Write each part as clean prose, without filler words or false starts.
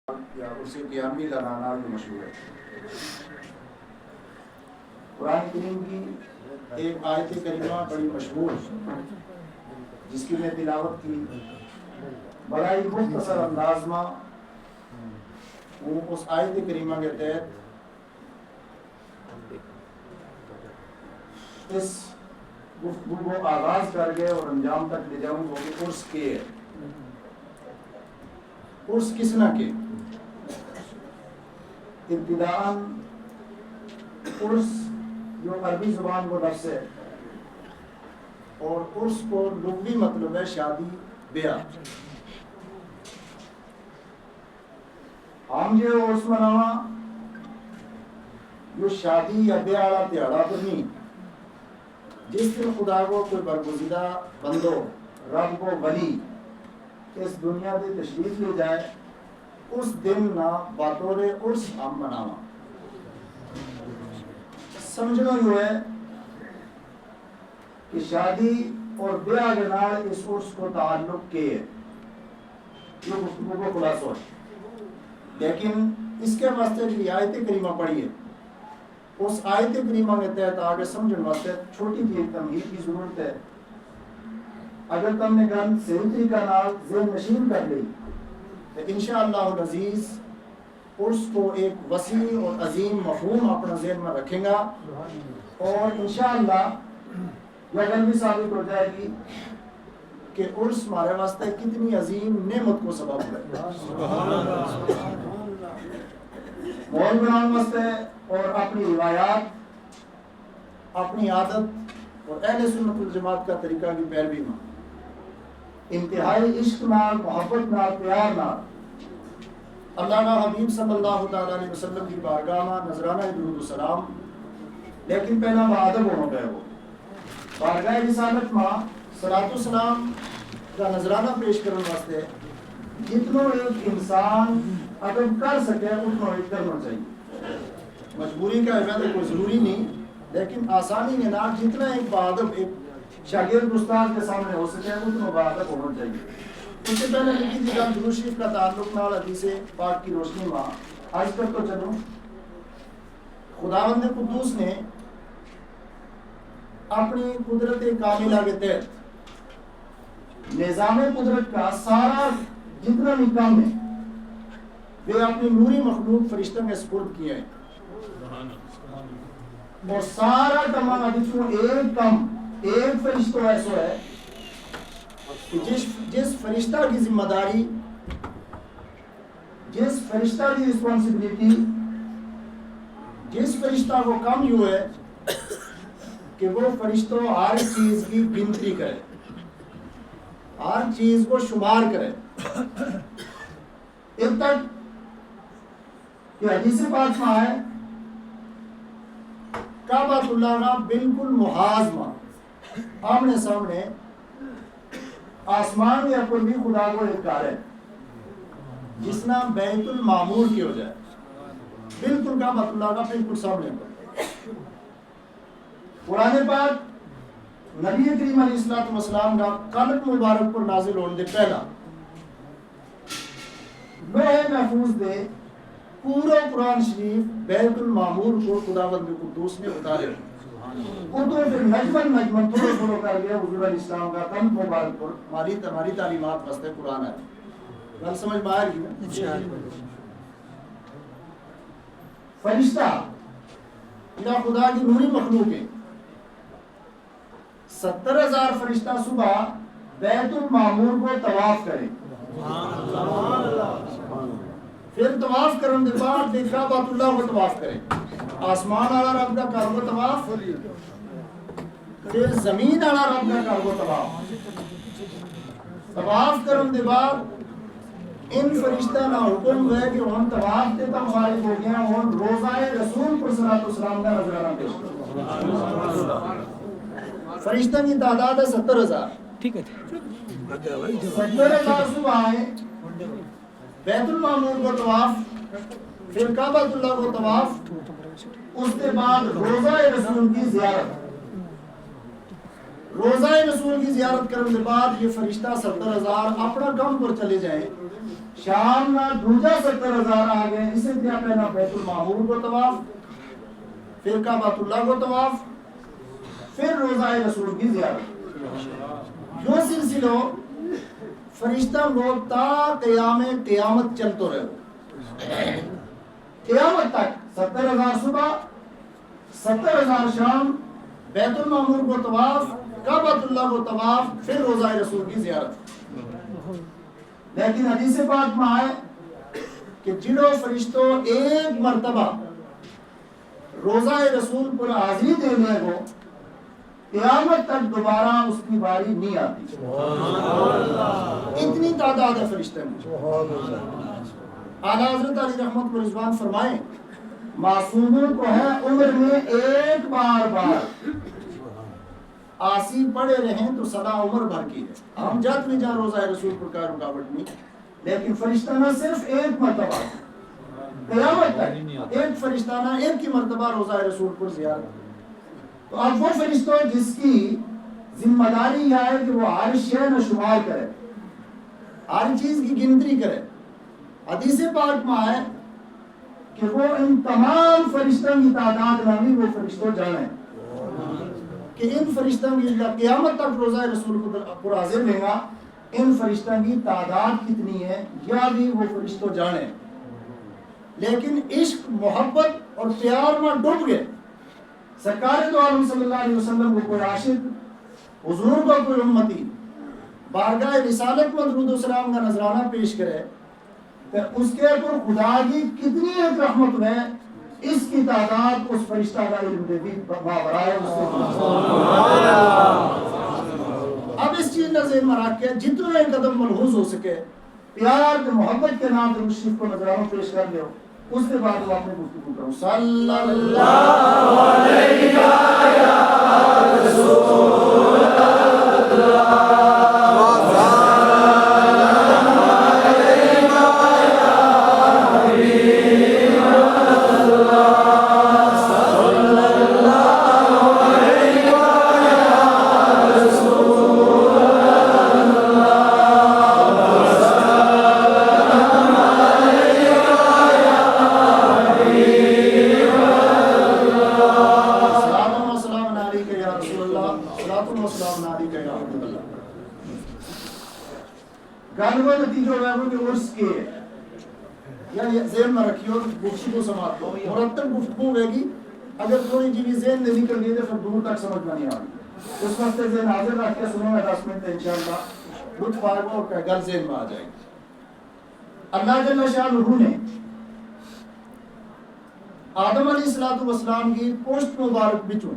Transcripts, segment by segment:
یا اسے قیامی لگانا جو مشہور ہے۔ قرآن کریم کی ایک آیت کریمہ بڑی مشہور جس کی میں تلاوت کی بڑا ہی مختصر انداز میں وہ اس آیت کریمہ کے تحت اس گفتگو کو آغاز کر کے اور انجام تک لے جاؤں گا کہ عرس کے ہے، عرس کس نہ کے ابتداءً عرس جو عربی زبان کو لفظ ہے اور عرس کو لغوی مطلب ہے شادی بیاہ۔ ہم جو عرس مناوا جو شادی یا بیاہ والا تہاڑا تو نہیں، جس دن خدا کو کوئی برگزیدہ بندو رب کو ولی اس دنیا سے تشریف لے جائے اس دن نہ بطور عرس ہم مناوا۔ سمجھنا یہ ہے کہ شادی اور بیاہ کے نال اس عرس کو تعلق کے ہے، یہ گفتگو کو خلاصہ ہے۔ لیکن اس کے واسطے جو آیت کریمہ پڑھی ہے اس آیت کریمہ کے تحت آگے سمجھنے واسطے چھوٹی سی ایک تمہید کی ضرورت ہے۔ اگر تم نے گن صحیح طریقہ نال ذہن نشین کر لی تو انشاءاللہ العزیز عرس کو ایک وسیع اور عظیم مفہوم اپنا ذہن میں رکھیں گا اور انشاءاللہ یہ گل بھی ثابت ہو جائے گی کہ عرس ہمارے واسطے کتنی عظیم نعمت کو سبب ہے۔ مول بنانے واسطے اور اپنی روایات، اپنی عادت اور اہل سنت الجماعت کا طریقہ کی پیروی میں انتہائی عشق نال، محبت نال، پیار نال اللہ کا حبیب صلی اللہ تعالیٰ علیہ وسلم کی بارگاہ میں نذرانہ درود و سلام، لیکن پہلا معادب ہونا گئے وہ بارگاہ رسالت میں صلاۃ و سلام کا نذرانہ پیش کرنے واسطے جتنا ایک انسان اگر کر سکے اتنا ایک کرنا چاہیے۔ مجبوری کا ہے کوئی ضروری نہیں، لیکن آسانی کے نام جتنا ایک بادب ایک شاگرد استاد کے سامنے ہو سکے اتنا بادب ہونا چاہیے۔ اس سے پہلے لکھی تھی جان درود شریف کا تعلق نال حدیث پاک کی روشنی میں آج تک تو چلو خداوند قدوس نے اپنی قدرت کاملہ کے تحت نظام قدرت کا سارا جتنا بھی کام ہے وہ اپنی نوری مخلوق فرشتوں کے سپرد کیا ہے اور سارا کمانا جسوں ایک کم ایک فرشتہ ایسا ہے کہ جس فرشتہ کی ذمہ داری، جس فرشتہ کی رسپانسبلٹی، جس فرشتہ کو کام یوں ہے کہ وہ فرشتوں ہر چیز کی گنتی کرے، ہر چیز کو شمار کرے، اب تک کہ حدیث پاک میں ہے کعبۃ اللہ کا بالکل محاذ میں آمنے سامنے آسمان یا پر بھی خدا کو ایک کار ہے جس نام بیت المعمور کی ہو جائے، بالکل کعبۃ اللہ کا بالکل سامنے پر۔ قرآن پاک نبی کریم علیہ الصلوۃ والسلام کا قلب مبارک پر نازل ہونے دے پہلا لوح محفوظ دے پورا قرآن شریف بیت المعمور کو خداوند قدوس نے اتارے، اردو پھر نجمن تھوڑا کر گیا حضور علیہ السلام کا قلب مبارک پر ہماری تعلیمات واسطے قرآن ہے۔ گل سمجھ میں آ رہی ہے؟ فرشتہ یا خدا کی نوری مخلوق ہے، 70,000 فرشتہ صبح بیت المعمور کو طواف کرے، پھر طواف کرنے کے بعد کعبۃ اللہ کو طواف کرے، آسمان والا رب کا گھر کو طواف، پھر زمین والا رب کا گھر کو طواف کرنے کے بعد ان فرشتہ نہ حکم ہوئے کہ ہم طواف تے تم فارغ ہو گئے ہیں، ہم روزہ رسول پر صلوات و سلام کا نذرانہ پیش کرو۔ فرشتہ کی تعداد ہے 70,000۔ ٹھیک ہے 70,000 صبح آئے بیت المعمور کو طواف، پھر کعبۃ اللہ کو طواف، اس کے بعد روزہ رسول کی زیارت۔ روزہ رسول کی زیارت کرنے کے بعد یہ فرشتہ 70,000 اپنا کام پر چلے جائیں. شام نہ دوجا 70,000 آ گئے. اسے کیا پہنا بیت المعمور کو طواف, پھر کعبۃ اللہ کو طواف, پھر روزہ رسول کی زیارت. جو سلسلہ فرشتہ کو تا قیامت چلتے رہے, قیامت تک 70,000 صبح 70,000 شام, بیت المعمور کو طواف, کعبۃ اللہ کو طواف, پھر روزہ رسول کی زیارت. لیکن حدیث پاک میں آئے کہ جنہوں فرشتوں ایک مرتبہ روزہ رسول پر حاضری دینے کو قیامت تک دوبارہ اس کی باری نہیں آتی. اتنی تعداد ہے فرشتے میں. اعلیٰ حضرت علی رحمت و رضوان فرمائیں معصوموں کو ہے عمر میں ایک بار آسی پڑے رہیں تو صدا عمر بھر کی ہے. ہم جات میں جہاں روزہ رسول پر کا رکاوٹ نہیں, لیکن فرشتہ نہ صرف ایک مرتبہ قیامت تک ایک فرشتہ نہ ایک ہی مرتبہ روزہ رسول پر زیارت. تو اب وہ فرشتوں جس کی ذمہ داری یہ ہے کہ وہ ہر شے نہ شمار کرے, ہر چیز کی گنتی کرے. حدیث پاک میں ہے کہ وہ ان تمام فرشتوں کی تعداد نامی وہ فرشتوں جانے کہ ان فرشتوں کی قیامت تک روزہ رسول کو پر حاضر لیں گا, ان فرشتوں کی تعداد کتنی ہے یا بھی وہ فرشتوں جانے. لیکن عشق محبت اور پیار میں ڈوب گئے. سرکار دو عالم صلی اللہ علیہ وسلم کو کوئی عاشق, حضور کو کوئی امتی بارگاہ رسالت میں درود و سلام کا نذرانہ پیش کرے تو اس کے اوپر خدا کی کتنی ایک رحمت ہے, اس کی تعداد اس فرشتہ کا علم دے دی ماورائے اس سے. اب اس چیز نے ذہن میں رکھ کے جتنے قدم ملحوظ ہو سکے پیار کے محبت کے نام درود شریف کو نذرانہ پیش کر لو. اس کے بعد وہ اپنے گفتگو کرو. صلی اللہ علیہ یا رسول اللہ گفتگو سماعت کو مرتب گفتگو ہوئے گی. اگر تھوڑی جی بھی ذہن نہیں نکل گئی تو پھر دور تک سمجھ میں نہیں آ گی. اس وقت ذہن حاضر رکھ کے سنو گے 10 منٹ انشاءاللہ لطف آئے گا اور گل ذہن میں آ جائے گی. اللہ جل شانہ نے آدم علیہ السلام کی پشت مبارک بچوں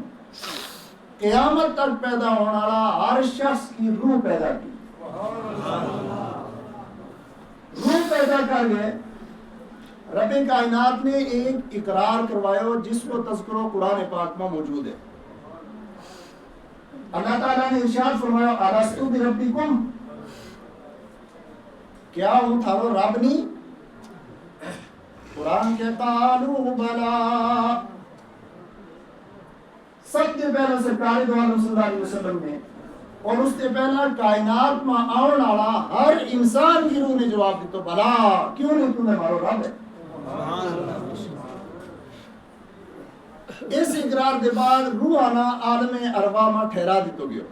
قیامت تک پیدا ہونے والا ہر شخص کی روح پیدا کی. روح پیدا کر گئے. رب کائنات نے ایک اقرار کروایا جس کو تذکرہ قرآن پاک میں موجود ہے. اللہ تعالیٰ نے ارشاد فرمایا الستو بربکم, کیا ہوں تھارو رب نہیں؟ قرآن کہتا قالوا بلا. سب سے پہلے سرکار دو عالم صلی اللہ علیہ وسلم نے اور اس سے پہلا کائنات میں آن والا ہر انسان کی روح نے جواب دیتا بلا, کیوں نہیں تم نے مارو رب ہے. اس اقرار کے بعد روح آنا عالم ارواح میں ٹھہرا دیتو گیا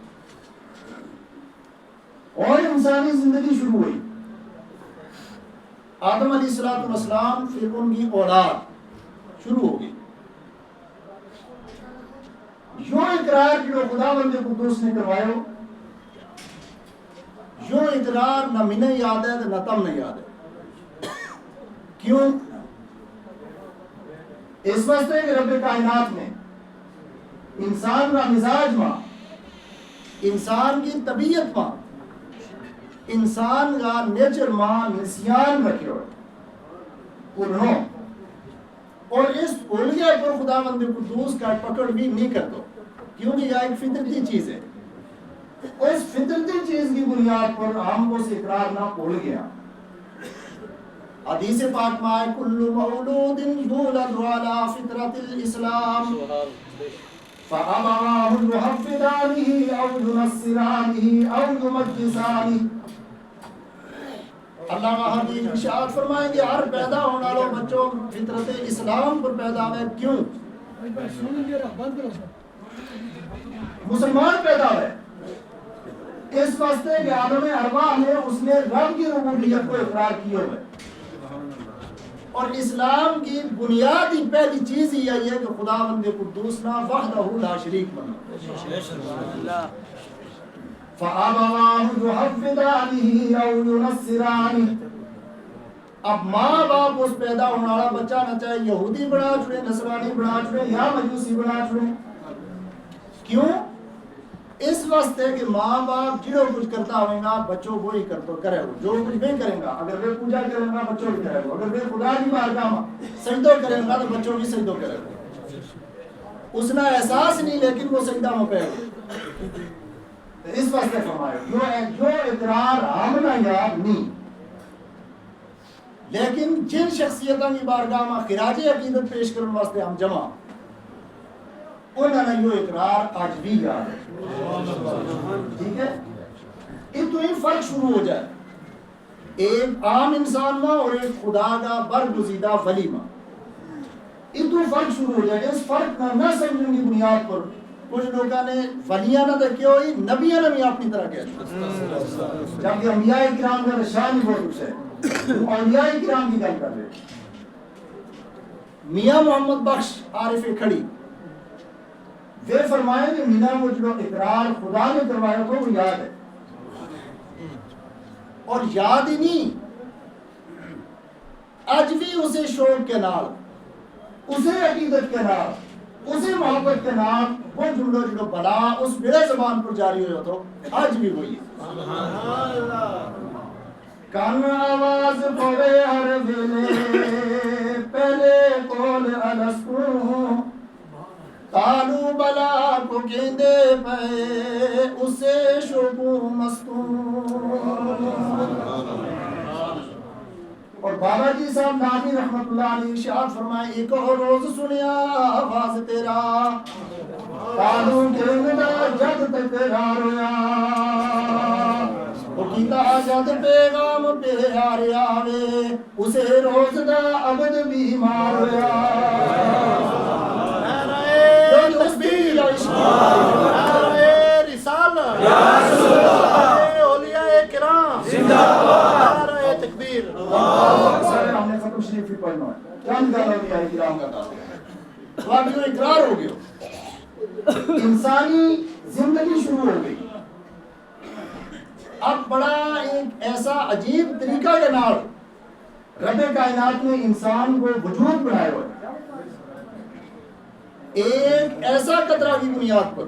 اور انسانی زندگی شروع ہوئی. آدم علیہ السلام پھر ان کی اولاد شروع ہو گئی. یوں اقرار جو خدا بند قدوس نے کروایا, یوں اقرار نہ منے یاد ہے نہ تم نے یاد ہے. کیوں؟ اس واسطے کہ رب کائنات نے انسان کا مزاج ماں, انسان کی طبیعت ماں, انسان کا نیچر ماں نسیان رکھے ہوئے انہوں, اور اس بھولیا پر خدا بند قدوس کا پکڑ بھی نہیں کرتا کیونکہ یہ ایک فطرتی چیز ہے. اس فطرتی چیز کی بنیاد پر ہم اس اقرار نہ بھول گیا. حدیث پاک میں کل مولود یولد علی فطرت الاسلام فَأَبَوَاهُ يُحَوِّدَانِهِ أَوْ يُنَصِّرَانِهِ أَوْ يُمَجِّسَانِهِ. علامہ حبیب ارشاد فرمائیں گے ہر پیدا ہونے والوں بچوں فطرت اسلام پر پیدا ہوئے. کیوں؟ مسلمان پیدا ہوئے اس واسطے کہ عالم ارواح میں اس نے رب کی ربوبیت کو اقرار کیے ہوئے. اور اسلام کی بنیادی پہلی چیز ہی ہے کہ خداوند قدوس نہ وحدہ لا شریک بنا. فَأَبَوَاهُ يُحَوِّدَانِهِ أَوْ يُنَصِّرَانِهِ. اب ماں باپ اس پیدا ہونے والا بچہ نہ چاہے یہودی بنا چھوڑے، نصرانی بنا چھوڑے یا مجوسی بنا چھوڑے. کیوں؟ اس واسطے کہ ماں باپ جو کچھ کرتا ہوئے گا بچوں وہی کرے گا. جو کچھ بھی کریں گا، اگر وہ پوجا کریں گا بچوں بھی کرے گا، اگر وہ خدا کی بارگاہ میں سجدہ کریں گا تو بچوں بھی سجدہ کرے گا. اس نے احساس نہیں لیکن وہ سجدہ میں پہ گا. اس واسطے فرمایا جو اقرار ہم نہ یاد نہیں، لیکن جن شخصیتوں کی بارگاہ میں خراج عقیدت پیش کرنے واسطے ہم جمع انہوں نے یہ اقرار آج بھی یاد ہے. ٹھیک ہے، اس تو ہی فرق شروع ہو جائے ایک عام انسان میں اور ایک خدا کا برگزیدہ ولی میں. اس تو فرق شروع ہو جائے. اس فرق نہ سمجھنے کی بنیاد پر کچھ لوگوں نے ولیاں نہ دیکھے ہوئی، نبیاں نے بھی اپنی طرح کہتے ہیں. جبکہ انبیاء کرام کا شان ہی بہت کچھ ہے. اولیاء کرام کی گل کر رہے میاں محمد بخش عارف کھڑی وہ فرمائے کہ مینا وہ جو اقرار خدا نے کروایا تھا وہ یاد ہے. اور یاد ہی نہیں، آج بھی اسے شوق کے نال، اسے عقیدت کے نال، اسے محبت کے نام وہ جملہ جو بلا اس میرے زبان پر جاری ہویا تو آج بھی وہی ہے. کان آواز پوے ہر ویلے پہلے کول الستو تالو بلا کو کہندے پے اسے شوقو مستو. اور بابا جی صاحب نامی رحمت اللہ علیہ ارشاد فرمائے ایک اور روز سنیا آواز تیرا تالو کہندا جگ تکرار ہویا وہ کیتا جد پیغام پیار آوے اسے روز دا عبد بیمار ہویا. نعرہ تکبیر، نعرہ رسالت، یا رسول اللہ، اولیاء کرام زندہ باد، نعرہ تکبیر. ہم نے ختم شریف بھی پڑھنا ہے. چند گانا بھی آئی کرام کا تھا تو آپ جو اقرار ہو گیا انسانی زندگی شروع ہو گئی. اب بڑا ایک ایسا عجیب طریقہ کے نال رب کائنات نے انسان کو وجود بنایا ہوا ہے. ایک ایسا قطرہ کی بنیاد پر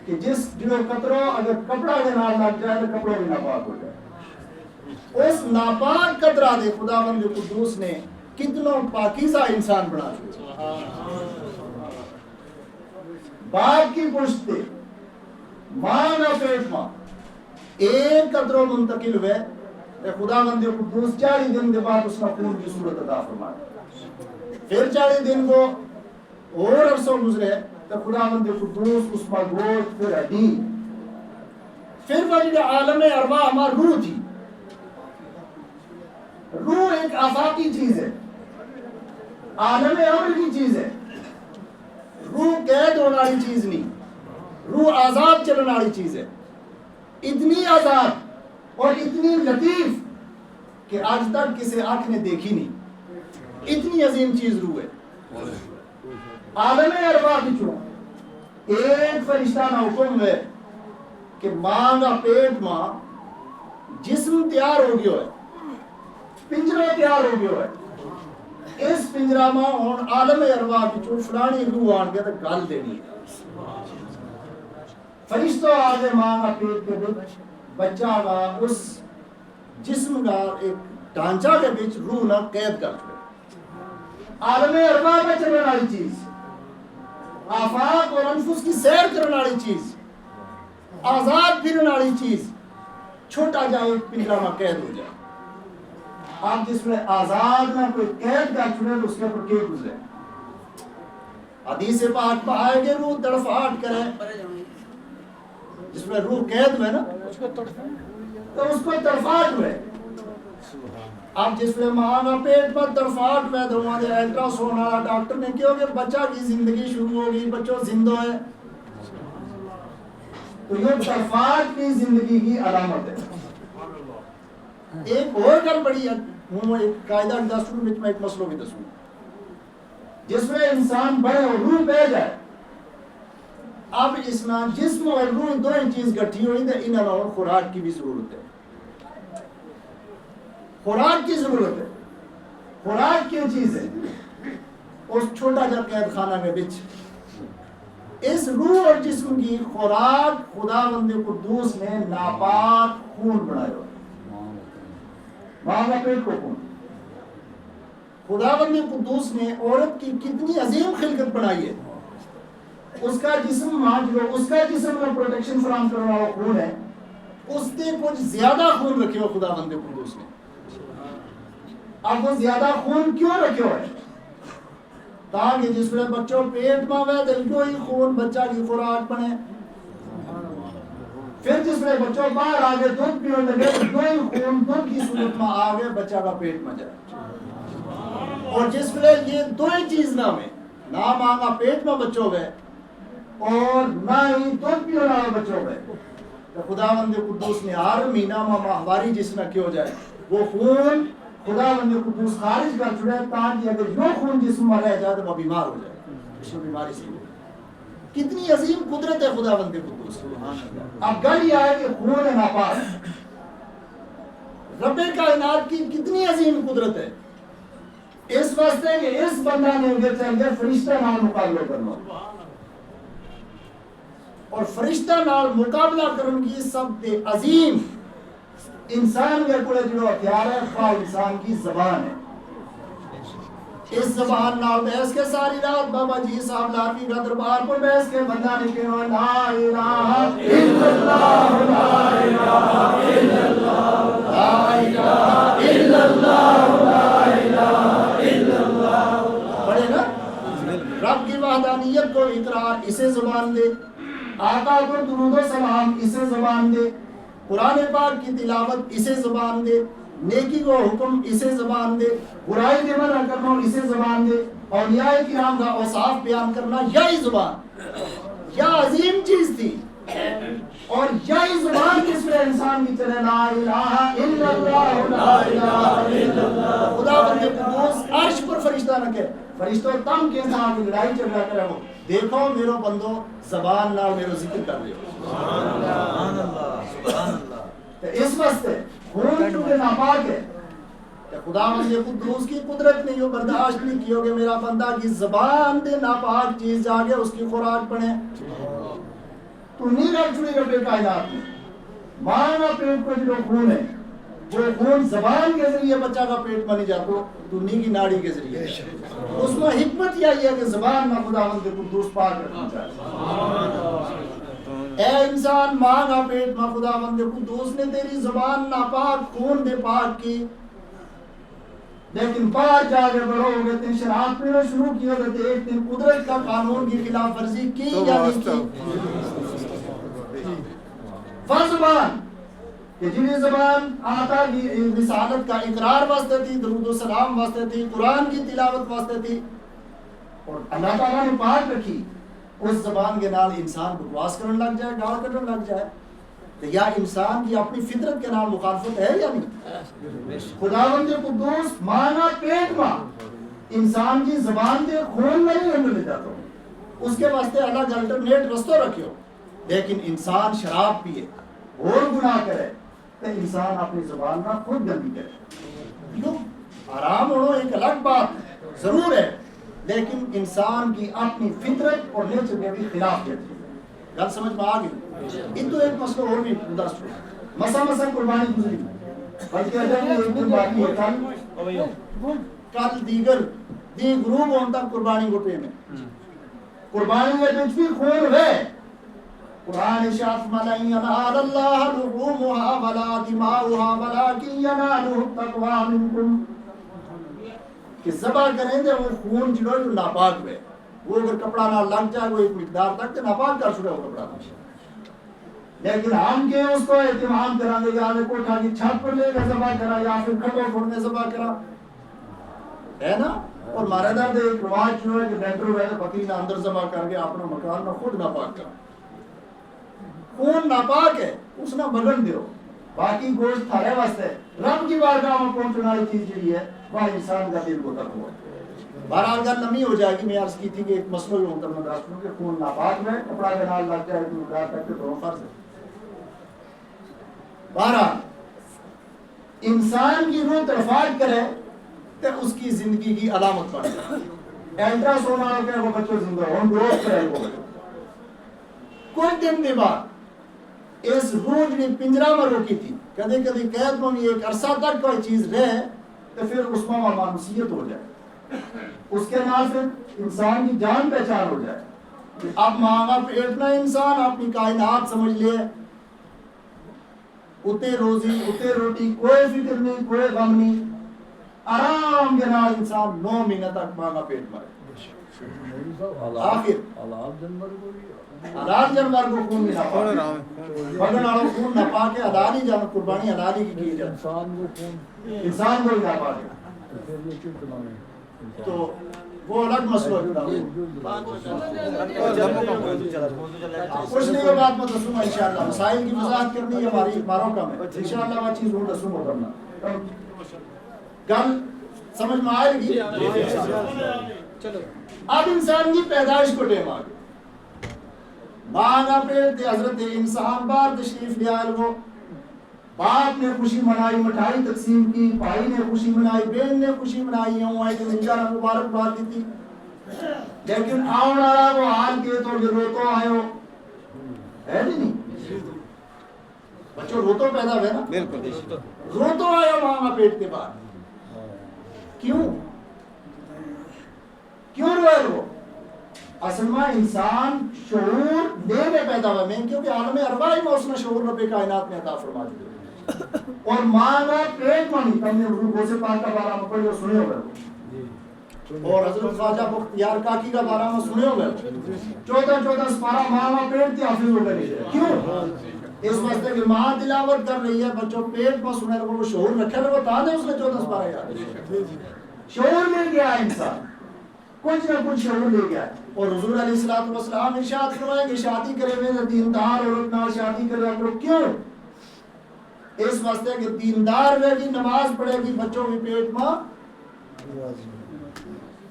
کہ جس جو قطرہ اگر کپڑا کے نال لگ جائے تو کپڑا بھی ناپاک ہو جائے. اس ناپاک قطرہ دے خداوند قدوس نے کتنوں پاکیزہ انسان بنا دیا. باپ کی پشت پہ ماں نہ پیٹ ماں ایک قطرہ منتقل ہوئے خداوند قدوس 40 دن کے بعد اس کا خون کی صورت عطا فرمایا. پھر 40 دن کو اور عرصوں گزرے تو خداوند قدوس اس میں گوشت پھر ہڈی پھر وہ جو عالم ارواح ہماری روح تھی. روح ایک آفاقی چیز ہے، عالم امر کی چیز ہے. روح قید ہونے والی چیز نہیں، روح آزاد چلنے والی چیز ہے. اتنی آزاد اور اتنی لطیف کہ آج تک کسی آنکھ نے دیکھی نہیں. اتنی عظیم چیز روح ہے. عالم ارواح کی چون ایک فرشتہ نہ حکم ہے کہ ماں کا پیٹ ماں جسم تیار ہو گیا ہے، پنجرہ تیار ہو گیا ہے. اس پنجرہ میں ہون عالم ارواح کی چون فلانی روح آن گیا تو گل دینی ہے. فرشتہ آگے ماں کا پیٹ کے بچ بچہ کا اس جسم کا ایک ڈھانچہ کے بیچ روح نہ قید کر چھوڑے. عالم ارواح میں چلنے والی چیز، آفاق اور انفس کی سیر کرنے والی چیز، آزاد پھرنے والی چیز چھوٹا جائے پنجرہ میں قید ہو جائے. آپ جس میں آزاد نہ کوئی قید کر چھوڑے تو اس کے اوپر کیوں گزرے. حدیث پاک میں آئے گے روح تڑفاہٹ کرے، جس میں روح قید ہوئے نا تو اس کو تڑفاہٹ ہوئے. اب جس میں ماں کا پیٹ پر تڑفاہٹ میں تو وہاں الٹرا ساؤنڈ والا ڈاکٹر نے کیا کہ بچہ کی زندگی شروع ہو گئی، بچوں زندہ ہے. تو یہ تڑفاہٹ کی زندگی کی علامت ہے. ایک اور گل بڑی ہے، ہوں ایک قاعدہ دسوں میں ایک مسئلہ بھی دسوں، جس میں انسان بڑے اور روح بہ جائے. اب اس میں جسم اور روح دو چیز گٹھی ہوئی تو ان علاوہ خوراک کی بھی ضرورت ہے. خوراک کی ضرورت ہے. خوراک کی چیز ہے اس چھوٹا جا قید خانہ کے بچ اس روح اور جسم کی خوراک خداوند قدوس نے ناپاک خون بنایا. ماں کا پیٹ کو خون. خداوند قدوس نے عورت کی کتنی عظیم خلقت بنائی ہے. اس کا جسم اس کا جسم میں پروٹیکشن فراہم کرنے والا خون ہے، اس نے کچھ زیادہ خون رکھے ہو خداوند قدوس نے. اب وہ زیادہ خون کیوں رکھے ہوئے؟ تاکہ جس میں بچوں پیٹ میں ہوئے تو ہی خون بچہ کی خوراک بنے. پھر جس میں بچوں باہر آگے دودھ پینے لگے تو ہی خون دودھ کی صورت میں آگے بچہ کا پیٹ میں جائے. اور جس میں یہ دو ہی چیز نہ میں نہ ماں کا پیٹ میں بچوں گئے اور نہ ہی دودھ پینے والا بچوں گئے تو خداوند قدوس نے ہر مہینہ ماہواری جس میں کیوں جائے وہ خون خداوند قدوس خارج کر چھڑے تاکہ اگر یہ خون جسم میں رہ جائے تو وہ بیمار ہو جائے. اس کو بیماری سے کتنی عظیم قدرت ہے خداوند قدوس. اب گل یہ ہے کہ خون ناپاک رب کائنات کی کتنی عظیم قدرت ہے. اس واسطے کہ اس بندہ نے اگر چاہیے فرشتہ نال مقابلہ کرنا اور فرشتہ نال مقابلہ کرنے کی سب سے عظیم انسان کے کوڑے جو ہتھیار ہے خواہ انسان کی زبان ہے. اس زبان نال بحث کے ساری رات بابا جی صاحب لاروی کا دربار پر بحث کے بندہ نے کہا لا الہ الا اللہ لا الہ الا اللہ لا الہ الا اللہ لا الہ الا اللہ. پڑھے نا رب کی وحدانیت کو اقرار اسے زبان دے، آقا کو درود و سلام اسے زبان دے، قرآن پاک کی تلاوت اسے زبان دے، نیکی کو حکم اسے زبان دے، برائی سے منع کرنا اسے زبان دے، اولیاء کرام کا اوصاف بیان کرنا یہی زبان کیا عظیم چیز تھی. اور یہی زبان جس میں انسان کی چلے لا الہ الا اللہ لا الہ الا اللہ. خداوند قدوس عرش پر فرشتہ رکھے فرشتوں تم کے ساتھ لڑائی جھگڑا کرے ہو دیکھو میرو بندو زبان نال میرو ذکر کر رہے ہو. سبحان اللہ سبحان اللہ. تو اس واسطے خون چونکہ ناپاک ہے کہ خداوند قدوس کی قدرت نے یہ برداشت نہیں کی کہ میرا بندہ کی زبان دے ناپاک چیز جاگے اس کی خوراک بنے. تو نہیں رکھ چھوڑی رب کائنات میں ماں کا پیٹ کو جو خون ہے وہ خون زبان کے ذریعے بچہ کا پیٹ میں نہیں جاتا تو نہیں کی ناڑی کے ذریعے. اس میں حکمت یہ ہے کہ زبان میں خداوند قدوس پاک رکھنا چاہیے. اے انسان ماں کا پیٹ میں خداوند قدوس نے تیری زبان ناپاک خون بے پاک کی، لیکن باہر جا کے بڑو ہو گئے تین شراب پینا شروع کیا تو ایک دن قدرت کا قانون کی خلاف ورزی کی یا نہیں کی. زبان کہ جنہیں زبان آقا کی رسالت کا اقرار واسطے تھی، درود و سلام واسطے تھی، قرآن کی تلاوت واسطے تھی اور اللہ تعالیٰ نے پاک رکھی، اس زبان کے نال انسان بکواس کرنے لگ جائے گاڑ کرنے لگ جائے تو یا انسان کی اپنی فطرت کے نال مخالفت ہے یا نہیں. خداوند قدوس مانا پیٹ ماں انسان کی زبان دے خون میں نہیں رہنے لے جاتا اس کے واسطے اللہ کا الٹرنیٹ رستہ رکھو. لیکن انسان شراب پیے اور گناہ کرے تو انسان اپنی زبان کا خود گندی کرے. حرام ہونا ایک الگ بات ضرور ہے لیکن انسان کی اپنی فطرت اور نیچر کے بھی خلاف ہے. گل سمجھ میں آ گئی. یہ تو ایک مسئلہ اور بھی برداشت ہو مسا قربانی گزری بلکہ اگر ایک دن باقی ہے کل دیگر دی غروب ہونے تک قربانی گٹے میں قربانی میں کچھ بھی خون ہوئے. قرآن ارشاد فرماتا ہے ینال اللہ لحومها ولا دماؤها ولکن ینالہ التقوی منکم کہ ذبح کریں گے وہ خون جو ناپاک ہوئے وہ اگر کپڑا نہ لگ جائے وہ ایک مقدار تک تو ناپاک کر چکا وہ کپڑا، لیکن ہم کے اس کو اہتمام کریں گے یا کوٹھا کی چھت پر لے کے ذبح کرا یا پھر کھٹو پھوڑنے ذبح کرا ہے نا. اور ہمارے در ایک رواج جو ہے کہ ڈاکٹر ویسے بکری نہ اندر ذبح کر کے اپنا مکان نہ خود ناپاک کرا. خون ناپاک ہے اس نہ بگن دیو، باقی گوشت تھارے واسطے رب کی بارگاہ میں پہنچنے والی چیز جو ہے وہ انسان کا دل کو تقویٰ. بہرحال گل نمی ہو جائے گی. میں عرض کی تھی کہ ایک مسئلہ جو ہوتا ہے مدرسوں کہ خون ناپاک میں کپڑا کے نال لگ جائے تو مقدار تک تو فرض ہے. بہرحال انسان کی روح ترفاٹ کرے تو اس کی زندگی کی علامت بن جائے. الٹرا سونا کہ وہ بچوں زندہ ہوں گروتھ کرے وہ کچھ دن کے بعد اس روح جی پنجرا میں روکی تھی کدی کدی قید میں ایک عرصہ تک کوئی چیز رہے تو پھر اس میں مانوسیت ہو جائے، اس کے نام سے انسان کی جان پہچان ہو جائے. اب مانگا پیٹنا انسان اپنی کائنات سمجھ لے، اتے روزی اتے روٹی، کوئی فکر نہیں کوئی غم نہیں، آرام کے نال انسان 9 مہینے تک مانگا پیٹ مرے. آخر حلال جانور کو خون نہیں ناپاک، بگن والوں خون ناپاک ہے، حلالی جانور قربانی حلالی کی جائے، انسان کو ہی ناپاک ہے. تو وہ الگ مسئلہ ہے. کچھ نہیں بات میں دسوں گا انشاءاللہ. مسائل کی وضاحت کرنی ہے ہماروں کا میں انشاءاللہ وہ چیز وہ دسوں گا کرنا. گل سمجھ میں آئے گی. اب انسان کی پیدائش کو ٹیم آ گیا. ماں پیٹ دے حضرت انسان بار تشریف لے آئے وہ باپ نے خوشی منائی، مٹھائی تقسیم کی، بھائی نے خوشی منائی، بہن نے خوشی منائی، یوں آئے کہ انشاءاللہ مبارک بات دیتی. لیکن آؤں آرہا وہ حال کے تو جو روتو آئے ہو ہے نہیں بچوں روتو پیدا ہوئے نا، روتو آئے ہو ماں پیٹ کے بعد. کیوں روئے وہ؟ اصل میں انسان شعور دے میں پیدا ہوا میں کیونکہ عالم ارواح میں اس نے شعور رب کائنات میں عطا فرما دی. اور ماں کا پیٹ میں نہیں، تم نے غوث پاک کا بارہ میں پڑھے سنے ہوئے اور حضرت خواجہ بختیار کاکی کا بارہ میں سنے ہوئے 14 سپارہ ماں کا پیٹ تھی حافظ ہو گئے. کیوں؟ اس واسطے کہ ماں تلاوت کر رہی ہے بچوں پیٹ میں سنے رہے وہ شعور رکھے رہے وہ تانے اس نے 14 سپارہ یاد شعور لے گیا انسان، کچھ نہ کچھ شعور لے گیا. اور حضور علیہ الصلوۃ والسلام ارشاد فرمائے کہ شادی کرے ہوئے دیندار عورت نال شادی کرے کرو. کیوں؟ اس واسطے کہ دیندار رہے گی، نماز پڑھے گی، بچوں کے پیٹ میں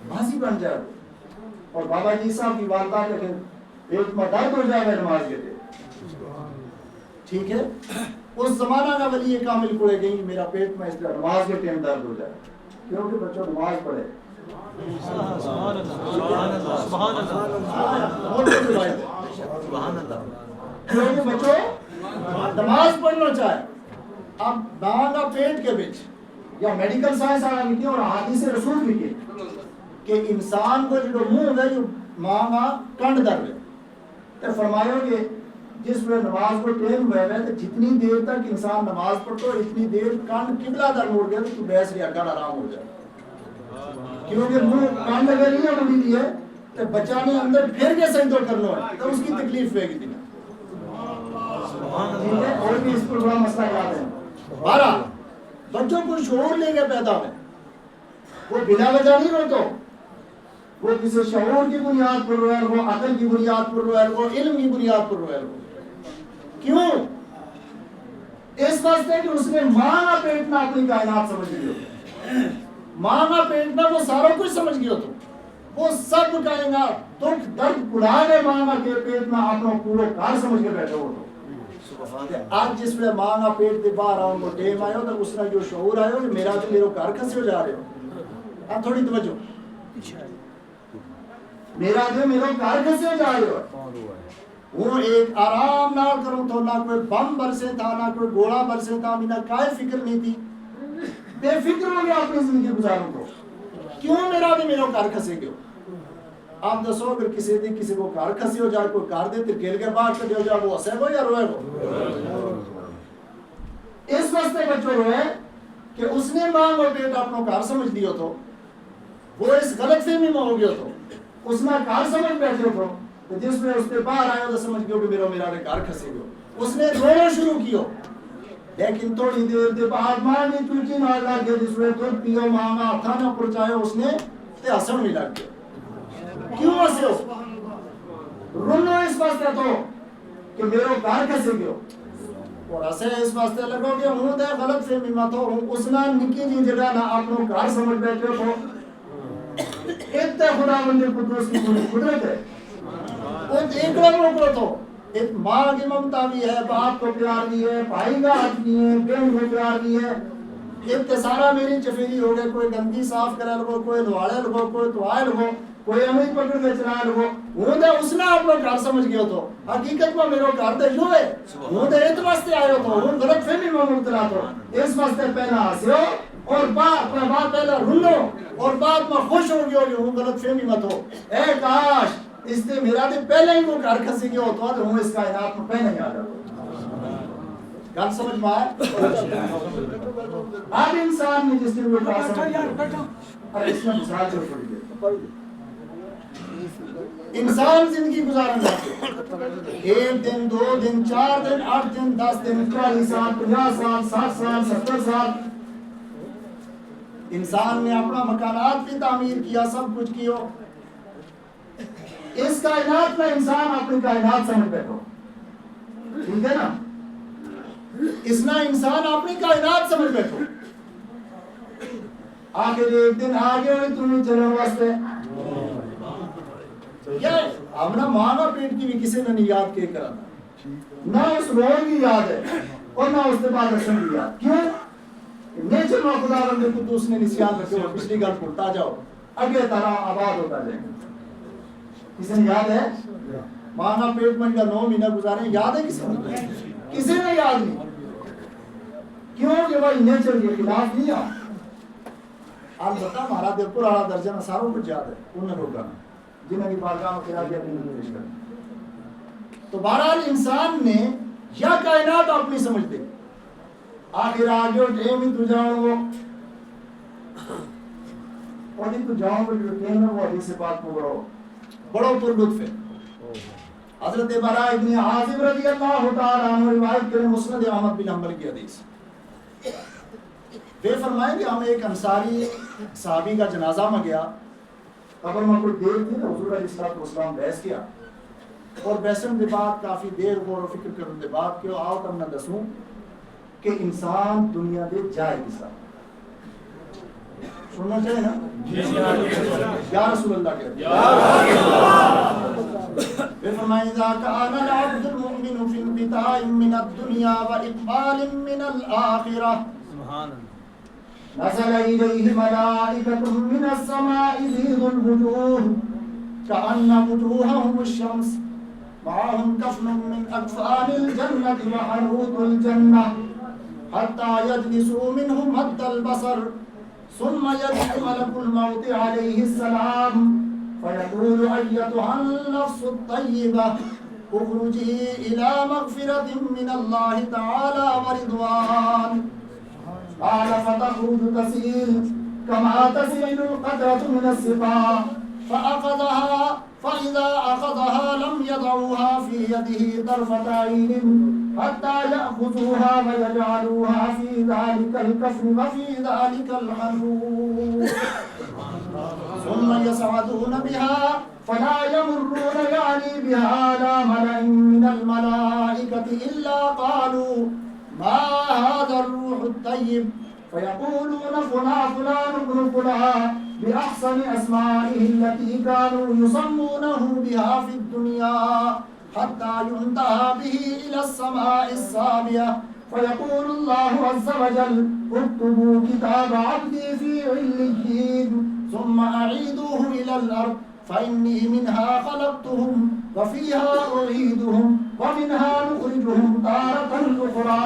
بازی بن جائے. اور بابا جی صاحب کی والدہ کے پیٹ میں درد ہو جائے گا نماز کے لیے. ٹھیک ہے، اس زمانہ کا ولی کامل کوڑے گئی میرا پیٹ میں اس طرح نماز کے ٹائم درد ہو جائے کیونکہ بچوں نماز پڑھے. سبحان اللہ سبحان اللہ. کیونکہ بچوں نماز پڑھنا چاہے. اب ماں کا پیٹ کے بچ یا میڈیکل سائنس آ گئی تھی اور حدیث رسول بھی کی کہ انسان کو جو منہ ہے جو ماں کا کنڈ در ہے تو فرمایا کہ جس میں نماز کو ٹائم ہوئے ہے تو جتنی دیر تک انسان نماز پڑھتا ہے اتنی دیر کنڈ قبلہ در موڑ گیا تو بیس ریا کر آرام ہو جائے. کیونکہ منہ کنڈ اگر نہیں بنی دی ہے تو بچہ نے اندر پھر کے سجدہ کرنا ہے تو اس کی تکلیف ہوئے گی. اور بھی اس پر بڑا مسئلہ یاد ہے. بارہ بچوں کو شعور لے کے پیدا ہوئے وہ بنا وجہ نہیں روتا، وہ کسی شعور کی بنیاد پر روئے، وہ عقل کی بنیاد پر روئے، وہ علم کی بنیاد پر روئے. کیوں؟ اس واسطے کہ اس نے ماں کا پیٹ نہ اپنی کائنات سمجھ لی ہو. ماں کا پیٹ نہ وہ سارا کچھ سمجھ گیا تو وہ سب کائنات دکھ درد بڑھا گئے ماں کے پیٹ میں اپنا پورا کار سمجھ کے بیٹھے ہو. آج جس میں ماں کا پیٹ دے باہر آؤں کو ٹیم آئے ہو تو اس نے جو شعور آئے ہو کہ میرا تو میرے گھر کھسے ہو جا رہے ہو. اب تھوڑی توجہ، میرا جو میرے گھر کھسے ہو جا رہے ہو. وہ ایک آرام نہ کروں تو نہ کوئی بم برسے تھا نہ کوئی گوڑا برسے تھا، نہ کوئی فکر نہیں تھی، بے فکر ہو گیا اپنی زندگی گزاروں کو. کیوں؟ میرا بھی میرے گھر کھسے گئے. آپ دسو اگر کسی کو گھر کھسی ہو جائے کوئی گھر دے تو گل کے باہر کر جائے وہ ہسے گو یا روئے گو. اس واسطے بچوں روئے کہ اس نے ماں اور بیٹا اپنا گھر سمجھ لیا تو وہ اس غلط فہمی میں ہو گیا تو اس نے گھر سمجھ بیٹھے ہو تو جس میں اس نے باہر آیا تو سمجھ گیا کہ میرا گھر کھسے گیا، اس نے رونا شروع کیا، لیکن تھوڑی دیر کے بعد ماں نے چوچی مار لگ گیا، جس میں دودھ پیو ماما ہاتھا نہ پرچایا، اس نے تے ہسن بھی لگ گیا۔ کیوں ہسے ہو؟ رونا اس واسطے تو کہ میرا گھر کھسے گیا، اور اسے اس واسطے لگو کہ ہوں دے غلط فہمی مت ہو، اس نے نکی جی جگہ نہ اپنو گھر سمجھ بیٹھے ہو، اتنے خدا بندے قدوس کی پوری قدرت ہے، وہ ایکڑا موکڑا تو ایک ماں کی ممتا بھی ہے، باپ کو پیار بھی ہے، بھائی کا حق بھی ہے، بہن کو پیار بھی ہے، اتنے سارا میری چفیری ہو گئے، کوئی گندگی صاف کرے لگو، کوئی دھوالے لگو، کوئی دعائے لگو، کوئی امید پکڑ کے چلا لگو، ہوں دے اس نے اپنا گھر سمجھ گیا تو حقیقت میں میرا گھر دے جو ہے، ہوں دے ات واسطے آئے ہو تو ہوں غلط فہمی میں مبتلا تو اس واسطے پہلا ہنسو اور بعد پہلا رنو اور بعد میں خوش ہو گیا کہ ہوں غلط فہمی مت ہو، اے کاش اس نے میرا دے پہلے ہی وہ گھر کھسی گیا ہوتا تو ہوں اس کائنات میں پہلے ہی آ جاتا۔ گل سمجھ میں آئے؟ ہر انسان نے جس نے وہ کہا سمجھ اور اس میں مثال جو پڑی ہے، انسان زندگی گزارن جاتے 1 دن 2 دن 4 دن 8 دن 10 دن 40 سال 50 سال 60 سال 70 سال، انسان نے اپنا مکانات بھی تعمیر کیا، سب کچھ کیا، اس کائنات میں انسان اپنی کائنات سمجھ بیٹھو، ٹھیک ہے نا، اس میں انسان اپنی کائنات سمجھ بیٹھو، آخر ایک دن آگے ہوئی تمہیں چلن واسطے ہمنا مانا پیٹ کی بھی کسی نے نہیں یاد کے کرا تھا، نہ اس روح کی یاد ہے اور نہ اس کے بعد رسم کی یاد، کیوں؟ نیچر میں خدا رندے قدوس نے نسیان رکھے ہو، پچھلی گل پھولتا جاؤ اگے طرح آباد ہوتا جائے گا، کسی نے یاد ہے؟ مانا پیٹ میں کا 9 مہینہ گزارے، یاد ہے کسی نے؟ کسی نے یاد نہیں، کیوں کہ بھائی نیچر کے خلاف نہیں آ، البتہ ہمارا دیو پر آڑا درجہ میں ساروں کچھ یاد ہے، انہیں روکا جنہیں کی بارگاہ میں خیال کیا اپنی پیش کریں، تو بہرحال انسان نے یا کائنات اپنی سمجھتے آخر آگے اٹھے میں تو جاؤں وہ اور تو جاؤں وہ جو کہنا وہ حدیث پاک کو بڑو پر لطف ہے۔ حضرت براء ابن عازب رضی اللہ تعالیٰ عنہ روایت کریں مسند احمد بن حنبل کی حدیث، وہ فرمائیں کہ ہم ایک انصاری صحابی کا جنازہ میں گیا، قبر میں کوئی دیر تھی نا، حضور علیہ السلام بحث کیا اور بحثن کے بعد کافی دیر غور و فکر کرنے کے بعد کہ آؤ تم نہ دسوں کہ انسان دنیا دے جائے کس طرح، سننا چاہے نا، یا رسول اللہ کہتے پھر فرمائیں اذا کان العبد المؤمن فی انقطاع من الدنیا واقبال من الآخرہ نزل الیہ ملائکۃ من السماء بیض الوجوہ کأن وجوہہم الشمس معهم کفن من اکفان الجنة وحروط الجنة حتى يجلسوا منه مد البصر ثم يجي ملك الموت عليه السلام فيقول أيتها النفس الطيبة اخرجي إلى مغفرة من الله تعالى ورضوان، قال فتخرج تسيل كما تسيل القطرة من السقاء فأخذها فإذا أخذها لم يضعوها في يده طرفة عين حتى يأخذوها ويجعلوها في ذلك الكفن وفي ذلك الحنوط ثم يصعدون بها فلا يمرون يعني بها على ملأ من الملائكة إلا قالوا ما هذا الروح الطيب فيقولون فلان ابن فلان بأحسن أسمائه التي كانوا يسمونه بها في الدنيا حتى ينتهى به إلى السماء السابعة فيقول الله عز وجل اكتبوا كتاب عبدي في عليين ثم أعيدوه إلى الأرض فإني منها خلقتهم وفيها أعيدهم ومنها نخرجهم تارة أخرى،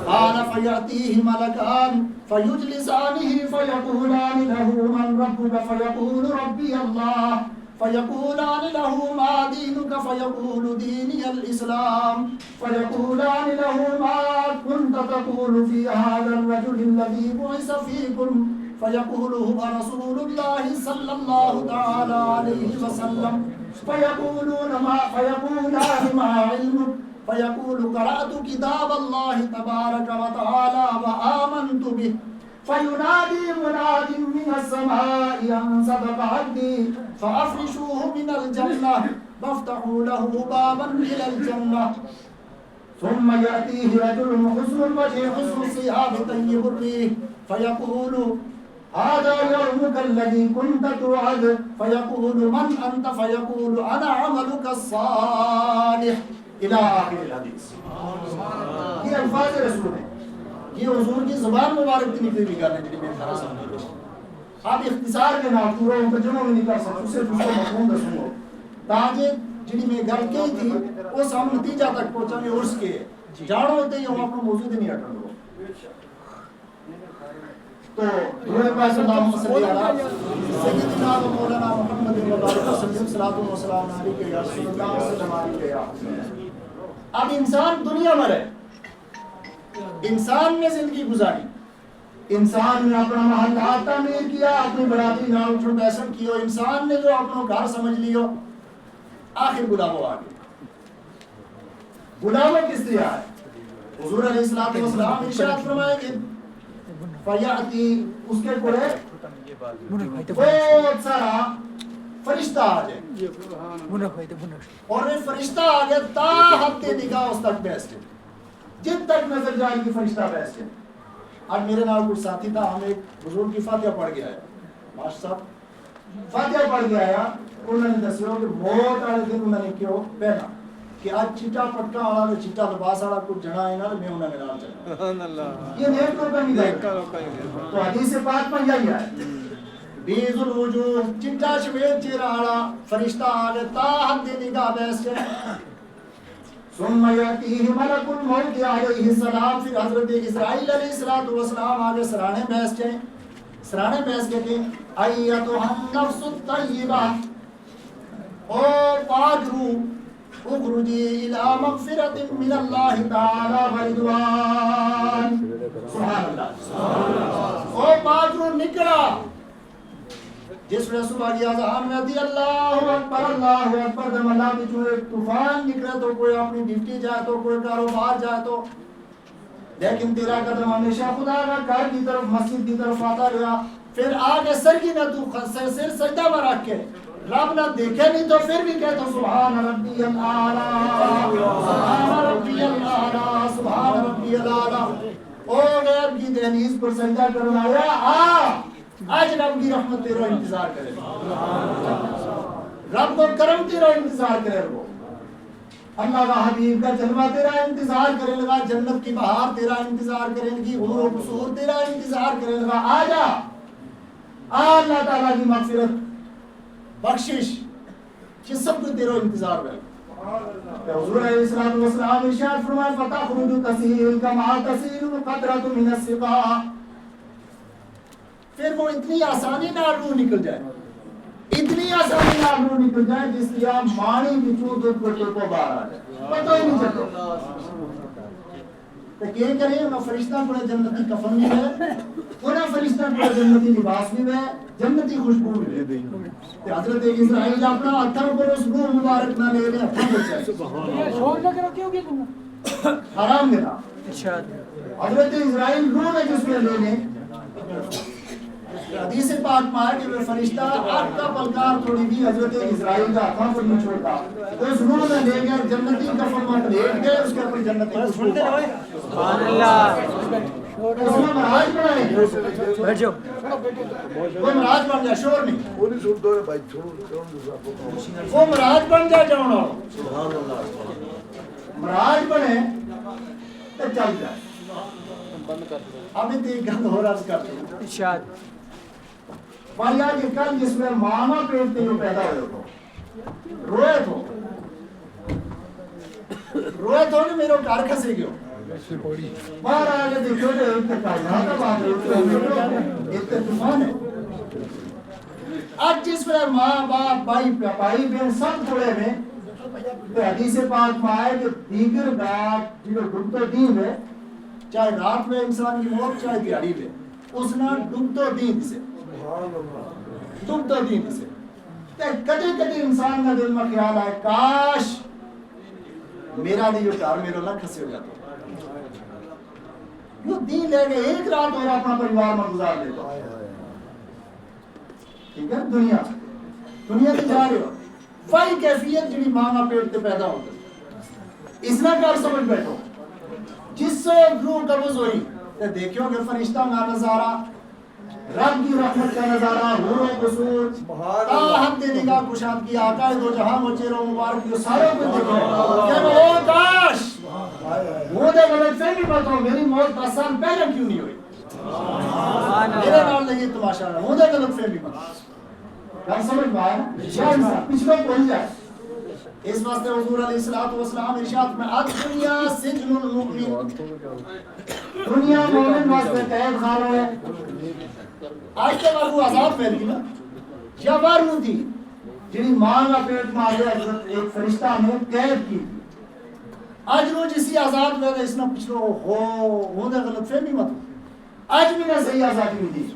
قال فيأتيه ملكان فيجلسانه فيقولان له من ربك فيقول ربي الله فيقولان له ما دينك فيقول ديني الإسلام فيقولان له ما كنت تقول في هذا الرجل الذي بعث فيكم فيقول هو رسول الله صلى الله تعالى عليه وسلم فيقولان ما علمك فيقول قرأت كتاب الله تبارك وتعالى وآمنت به فينادي مناد من السماء أن صدق عبدي فأفرشوه من الجنة وافتحوا له بابا إلى الجنة ثم يأتيه رجل حسن الوجه حسن الثياب طيب الريح فيقول هذا يومك الذي كنت توعد فيقول من أنت فيقول أنا عملك الصالح إلى آخر الحدیث. یہ الفاظ رسول ہیں، یہ حضور کی زبان مبارک کی نکلی بھی گل ہے جی میں سارا سمجھ لو. آپ اختصار کے نام پورا ترجمہ میں نہیں کر سکتے، صرف اس کو مفہوم دسوں گا تاکہ جی میں گل کی تھی اس ہم نتیجہ تک پہنچا میں عرض کے جانو ہوتے ہی ہم اپنا موضوع نہیں ہٹن دو. تو روح پاک اللہم صلی علی سیدنا و مولانا محمد مبارک وسلم صلاۃ و سلام علیہ یا رسول اللہ صلی اللہ علیہ وسلم. اب انسان دنیا میں رہے، انسان نے زندگی گزاری، انسان نے اپنا محلات تعمیر کیا، اپنی برادری نام اٹھن بیسن کیو، انسان نے جو اپنا گھر سمجھ لیو، آخر بلاو آ گیا. بلاو کس لیے آئے؟ حضور علیہ الصلوۃ والسلام ارشاد فرمائے کہ فیاتی اس کے پڑے بہت سارا فرشتہ آ جائے اور یہ فرشتہ آ گیا تا حد نگاہ اس تک بیٹھ گئے، جن تک نظر جائے گی فرشتہ بیٹھ گئے. آج میرے نال کچھ ساتھی تھا، ہم ایک بزرگ کی فاتحہ پڑھ گیا ہے، ماشاء صاحب فاتحہ پڑھ گیا ہے. انہوں نے دسیو کہ موت والے دن انہوں نے کیوں پہنا کہ آج چٹا پٹکا والا چٹا لباس والا کچھ جنا ہے نا میں انہوں نے نال چلا یہ نیک لوگ نہیں دے. تو حدیث پاک میں یہی ہے بیض الوجوہ چٹا شوید چہرہ والا فرشتہ آ گیا تا حد نگاہ بیس گئے. ثم یاتیہ ملک الموت علیہ السلام، پھر حضرت اسرائیل علیہ السلام آگے سرانے بیس گئے. سرانے بیس گئے کہ ایتھا النفس الطیبہ او پاک روح اخرجی الی مغفرۃ من اللہ تعالی ورضوان. سبحان اللہ. او پاک روح نکلا جس نے صبح کی اذان میں دی اللہ اکبر جب اللہ کی جو طوفان نکلے تو کوئی اپنی ڈیوٹی جائے تو کوئی کاروبار جائے تو، لیکن تیرا قدم ہمیشہ خدا کا گھر کی طرف مسجد کی طرف آتا رہا. پھر آگے سر کی نہ تو سر سجدہ میں رکھ کے رب نہ دیکھے نہیں تو پھر بھی کہتا سبحان ربی الاعلی سبحان ربی الاعلی سبحان ربی الاعلی. او غیب کی دہلیز پر سجدہ کرنا آیا آج رب کی رحمت تیرا انتظار کرے، رب کو کرم تیرا انتظار کرے، وہ اللہ کا حبیب کا جلوہ تیرا انتظار کرے لگا، جنت کی بہار تیرا انتظار کرے لگی، حور و قصور تیرا انتظار کرے لگا. آجا اللہ تعالیٰ کی مغفرت بخشش یہ سب کو تیرا انتظار ہے. حضور علیہ السلام ارشاد فرمائے فتخرج تسیل کما تسیل قطرۃ من السقاء. پھر وہ اتنی آسانی نال روح نکل جائے، اتنی آسانی نال روح نکل جائے جس کی آپ مانی بچوں دودھ کو ٹوپو باہر آ جائے پتہ ہی نہیں چلتا. تو کیا کریں انہاں فرشتہ پڑے جنتی کفن بھی ہے، انہاں فرشتہ پڑے جنتی لباس بھی ہے، جنتی خوشبو بھی ہے. حضرت اسرائیل اپنا ہتھوں پر اس روح مبارک نہ لے لے ہتھوں پر چاہیے شور نہ کرو کیوں کہ حرام ہے. حضرت اسرائیل روح میں جس میں لے لیں حدیث پاک میں ہے کہ وہ فرشتہ آگ کا پلکار تھوڑی بھی حضرت اسرائیل کا ہاتھوں پر نہیں چھوڑتا، تو اس روح میں لے گئے جنتی کفن میں لیٹ گئے، اس کے اوپر جنتی خوشبو سبحان اللہ. اس میں مہاراج بنائے گئے، بیٹھ جاؤ وہ مہاراج بن جائے، شور نہیں وہ مہاراج بن جائے جاؤ سبحان اللہ. مہاراج بنے تو چل جائے. اب ایک گل اور عرض کرتے ہیں ارشاد وایا کہ کل جس میں ماما پیٹ تے پیدا ہوئے تو روئے تو کہ میرے گھر کھسے گیو باہر آگے دیکھو جو ایک کائنہ کا بات ہے ایک طوفان ہے. آج جس میں ماں باپ بھائی بھائی بہن سب تھوڑے میں تو حدیث پاک میں آئے کہ دیگر گاٹ جو ڈبتے دین ہے چاہے رات میں انسان کی موت چاہے دیہڑی میں اس نے ڈب تو دین سے ڈب تو دین سے کدی کدی انسان کا دل میں خیال آئے کاش میرا نہیں یہ کار میرا نہ کھسے ہو جاتا یہ دین لے کے ایک رات اور اپنا پریوار میں گزار لیتا ٹھیک ہے دنیا تے جا رہے ہو وہی کیفیت جڑی ماں کا پیٹ تے پیدا ہوتی اس نے کر سمجھ بیٹھو جس سے روح قبض ہوئی تے دیکھو کہ فرشتہ کا نظارہ رب کی رحمت کا نظارہ حور و قصور تا حد نگاہ کشاد کی آقا دو جہاں و چہرہ مبارک یہ سارے کو دیکھو کہ وہ کاش وہ دے غلط فہمی مت ہو میری موت 10 سال پہلے کیوں نہیں ہوئی میرے نال نہیں تماشا ہے وہ دے غلط فہمی مت کیا سمجھ میں آیا پچھلے بھول جائے اس واسطے حضور علیہ الصلوۃ والسلام ارشاد میں آج دنیا سجن المؤمن دنیا مومن واسطے قید خانہ ہے آج کے بعد وہ عذاب پھیل گئی نا یا وارو تھی جنہی ماں کا پیٹ میں آگے حضرت ایک فرشتہ نے قید کی تھی آج رو جسی آزاد میں اس نے پچھلو ہو دے غلط فہمی مت آج بھی نہ صحیح آزادی میں دی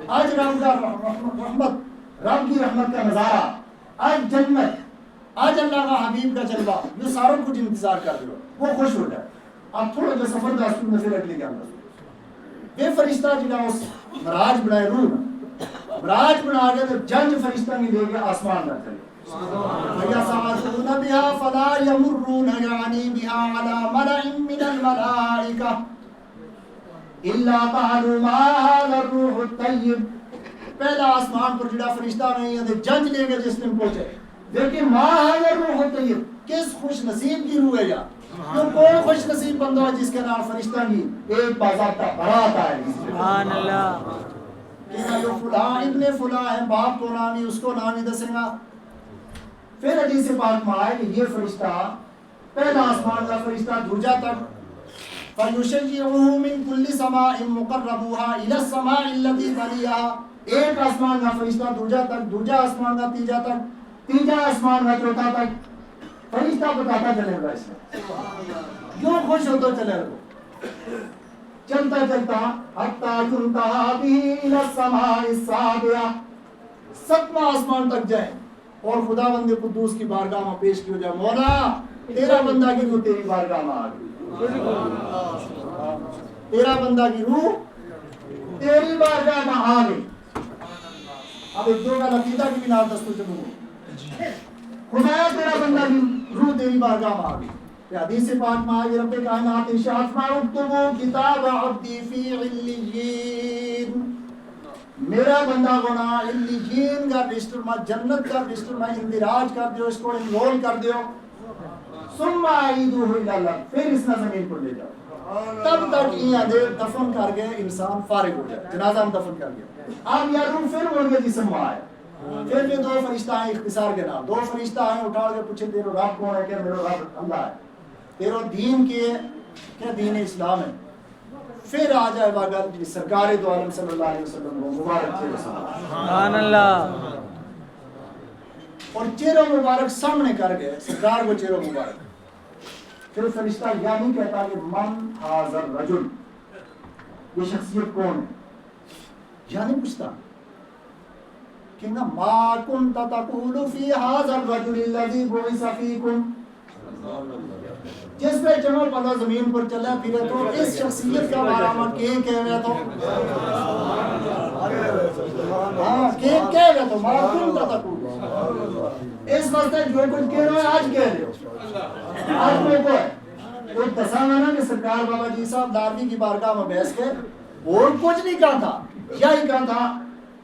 آج رب کا رحمت رب کی رحمت کا نظارہ آج جنت آج اللہ کا حبیب کا جلوہ یہ ساروں کچھ انتظار کر دو وہ خوش ہو جائے اب تھوڑا جو سفر دا اس میں پھر اگلے کے اندر بے فرشتہ جنہا اس مراج بنائے روح مراج بنا گئے تو جنج فرشتہ نہیں دے گئے آسمان نہ چلے فَيَسَعَتُونَ بِهَا فَلَا يَمُرُّونَ يَعْنِي بِهَا عَلَى مَلَئٍ مِّنَ الْمَلَائِكَةِ إِلَّا قَالُوا مَا هَذَا الرُّوحُ الطَّيِّبُ پہلا آسمان پر جڑا فرشتہ نہیں ہے جنج لے گئے جس میں پہنچے دیکھیں مَا هَذَا الرُّوحُ الطَّيِّبُ کس خوش نصیب کی روح ہے یا تو کوئی خوش نصیب بندہ ہے جس کے نام فرشتہ کی ایک باضابطہ برات آئے سبحان اللہ کہ جو فلاں ابن فلاں ہے باپ کو نامی اس کو نامی دسیں گا پھر حدیث پاک میں آئے کہ یہ فرشتہ پہلا آسمان کا فرشتہ درجہ تک فَيُشَيِّعُهُ مِن كُلِّ سَمَاءٍ مُقَرَّبُوهَا إِلَى السَّمَاءِ الَّتِي تَلِيهَا ایک آسمان کا فرشتہ درجہ تک درجہ آسمان کا تیجا تک تیجا آسمان کا چوتھا تک فرشتہ بتاتا چلے گا اس میں کیوں خوش ہوتا چلے گا چلتا چلتا حَتَّى تُنْتَهَا بِهِ إِلَى السَّمَاءِ السَّابِعَةِ ساتواں آسمان تک جائیں اور خدا بند قدوس کی بارگاہ میں پیش کیوں جائے مولا تیرا بندہ کی روح تیری بارگاہ میں آ گئی تیرا بندہ کی روح تیری بارگاہ میں آ گئی اب ایک دو کا لقیدہ کی بنا دستو چلو خدایا تیرا بندہ کی روح تیری بارگاہ میں آ گئی حدیث پاک میں آئی رب کائنات ارشاد فرمایا اکتبوا کتاب عبدی فی علیین میرا بندہ گنا علیین کا رجسٹر میں جنت کا رجسٹر میں اندراج کر دیو اس کو انرول کر دیو ثم عیدوہ الی الارض پھر اس نے زمین پر لے جاؤ تب تک یہاں دے دفن کر گئے انسان فارغ ہو جائے جنازہ ہم دفن کر گئے اب یا روح پھر اڑ گئے جسم میں آئے پھر بھی دو فرشتہ ہیں اختصار کے نام دو فرشتہ ہیں اٹھا کے پوچھے تیرو رب کون ہے کہ میرا رب اللہ ہے تیرو دین کی ہے کہ دین اسلام ہے پھر آ جائے باغت سرکار دو عالم صلی اللہ علیہ وسلم کو مبارک چہرہ سبحان اللہ اور چہرہ مبارک سامنے کر گئے سرکار کو چہرہ مبارک پھر فرشتہ یہ نہیں کہتا کہ من حاضر رجل یہ شخصیت کون ہے یہ نہیں پوچھتا کہ ما کنت تقول فی حاضر الرجل الذی بعث فیکم جس پہ جمع پلا زمین پر چلا پھرے تو اس شخصیت کا بارے میں کہہ رہا تو کہہ رہا تو ما کنت تقول اس وقت جو کچھ کہہ رہا ہے آج کہہ رہے ہو آج میں کو ہے وہ دسا میں نا کہ سرکار بابا جی صاحب داروی کی بارگاہ میں بیس کے اور کچھ نہیں کہا تھا یہی کہا تھا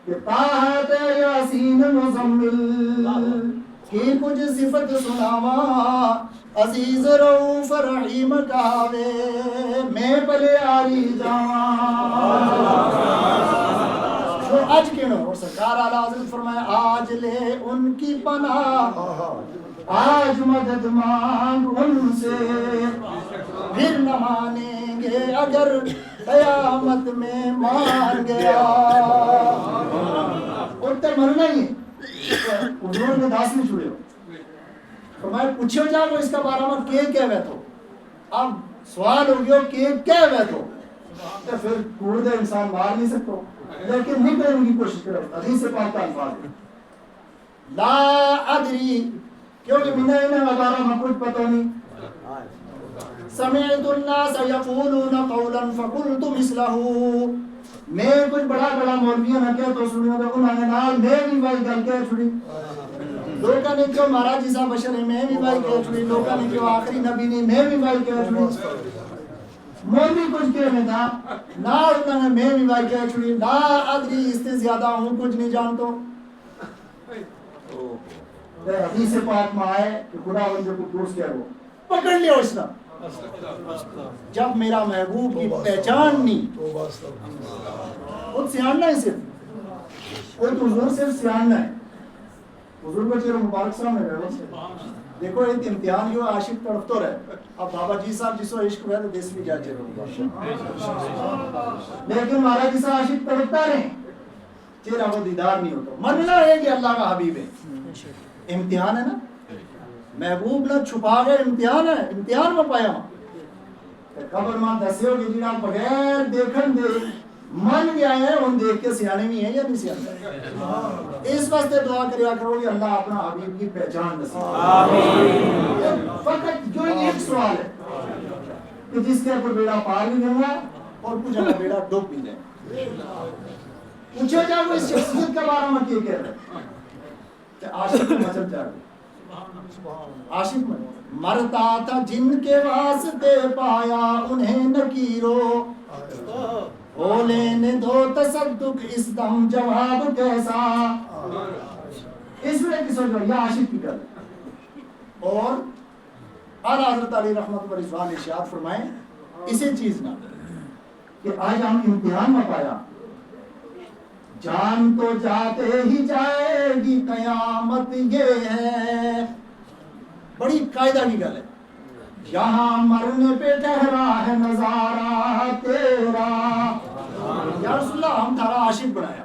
کہ طاہت یاسین مزمل کی کچھ صفت سناوا عزیز رؤوف رحیم کہاوے میں پلے آری جاواں جو آج کہنو اور سرکار اعلیٰ حضرت فرمائے آج لے ان کی پناہ آج مدد مانگ ان سے پھر نہ مانیں گے اگر قیامت میں مان گیا اور تے مرنا ہی ہے انہوں نے داس نہیں چھوڑے ہو فرمائے پوچھو جا وہ اس کا بارہ میں کہہ ہوئے تو اب سوال ہو گیا کہ کہہ ہوئے تو تو پھر کوڑ دے انسان مار نہیں سکتا، لیکن نکلنے کی کوشش کرو. حدیث پاک کا الفاظ ہے لا ادری، کیونکہ مجھے انہیں بارے میں کچھ پتہ نہیں. سمعت الناس یقولون قولا فقلت مثله، میں کچھ بڑا بڑا مولویوں نے کہا تو سنیا تو انہوں نے نال میں بھی بھائی گل کہہ چھڑی. لوگوں نے کیوں مہاراج جیسا بشر ہے میں بھی بھائی کہہ چھڑی. لوگوں نے کیوں آخری نبی نہیں میں بھی بھائی کہہ چھڑی. مولوی کچھ کہنے تھا نہ انہوں نے میں بھی بھائی کہہ چھڑی. لا ادری اس سے زیادہ ہوں کچھ نہیں جانتا. حدیث پاک میں آئے کہ خدا بندے کو دوست کہہ وہ پکڑ لیا اس نے. جب میرا محبوب کی پہچان نہیں وہ سیاننا ہے، صرف وہ تو حضور صرف سیاننا ہے. حضور کو چہرہ مبارک سامنے رہے. دیکھو ایک امتحان جو عاشق تڑپتو رہے. اب بابا جی صاحب جسو عشق ہوئے تو دیس بھی جا چہرہ مبارک، لیکن مہاراج جیسا عاشق تڑپتا رہے چہرہ وہ دیدار نہیں ہوتا. مننا ہے کہ اللہ کا حبیب ہے. امتحان ہے نا، محبوب نہ چھپا گئے. امتحان ہے، امتحان میں پایا خبر ماں دسے ہو کہ جنہاں بغیر دیکھن دے من گیا ہے ان دیکھ کے سیانے بھی ہیں یا نہیں سیانے. اس واسطے دعا کریا کرو کہ اللہ اپنا حبیب کی پہچان نصیب آمین. فقط جو ایک سوال ہے کہ جس کے اوپر بیڑا پار بھی گیا اور کچھ اپنا بیڑا ڈوب بھی جائے. پوچھے جا وہ اس شخصیت کے بارے میں کیا کہہ رہے کہ عاشق مچل جا رہے. عاشق میں مرتا تھا جن کے واسطے پایا انہیں نکیرو، او لینے دو تصدق اس دم جواب کیسا. اس میں کس وجہ یہ عاشق کی گل. اور اعلیٰ حضرت علی رحمت و رضوان ارشاد فرمائیں اسی چیز نہ کہ آج ہم امتحان میں پایا جان تو جاتے ہی جائے گی قیامت یہ ہے. بڑی قاعدہ کی گل ہے. یہاں مرنے پہ ٹھہرا ہے نظارہ تیرا. یا رسول اللہ ہم تھارا عاشق بنایا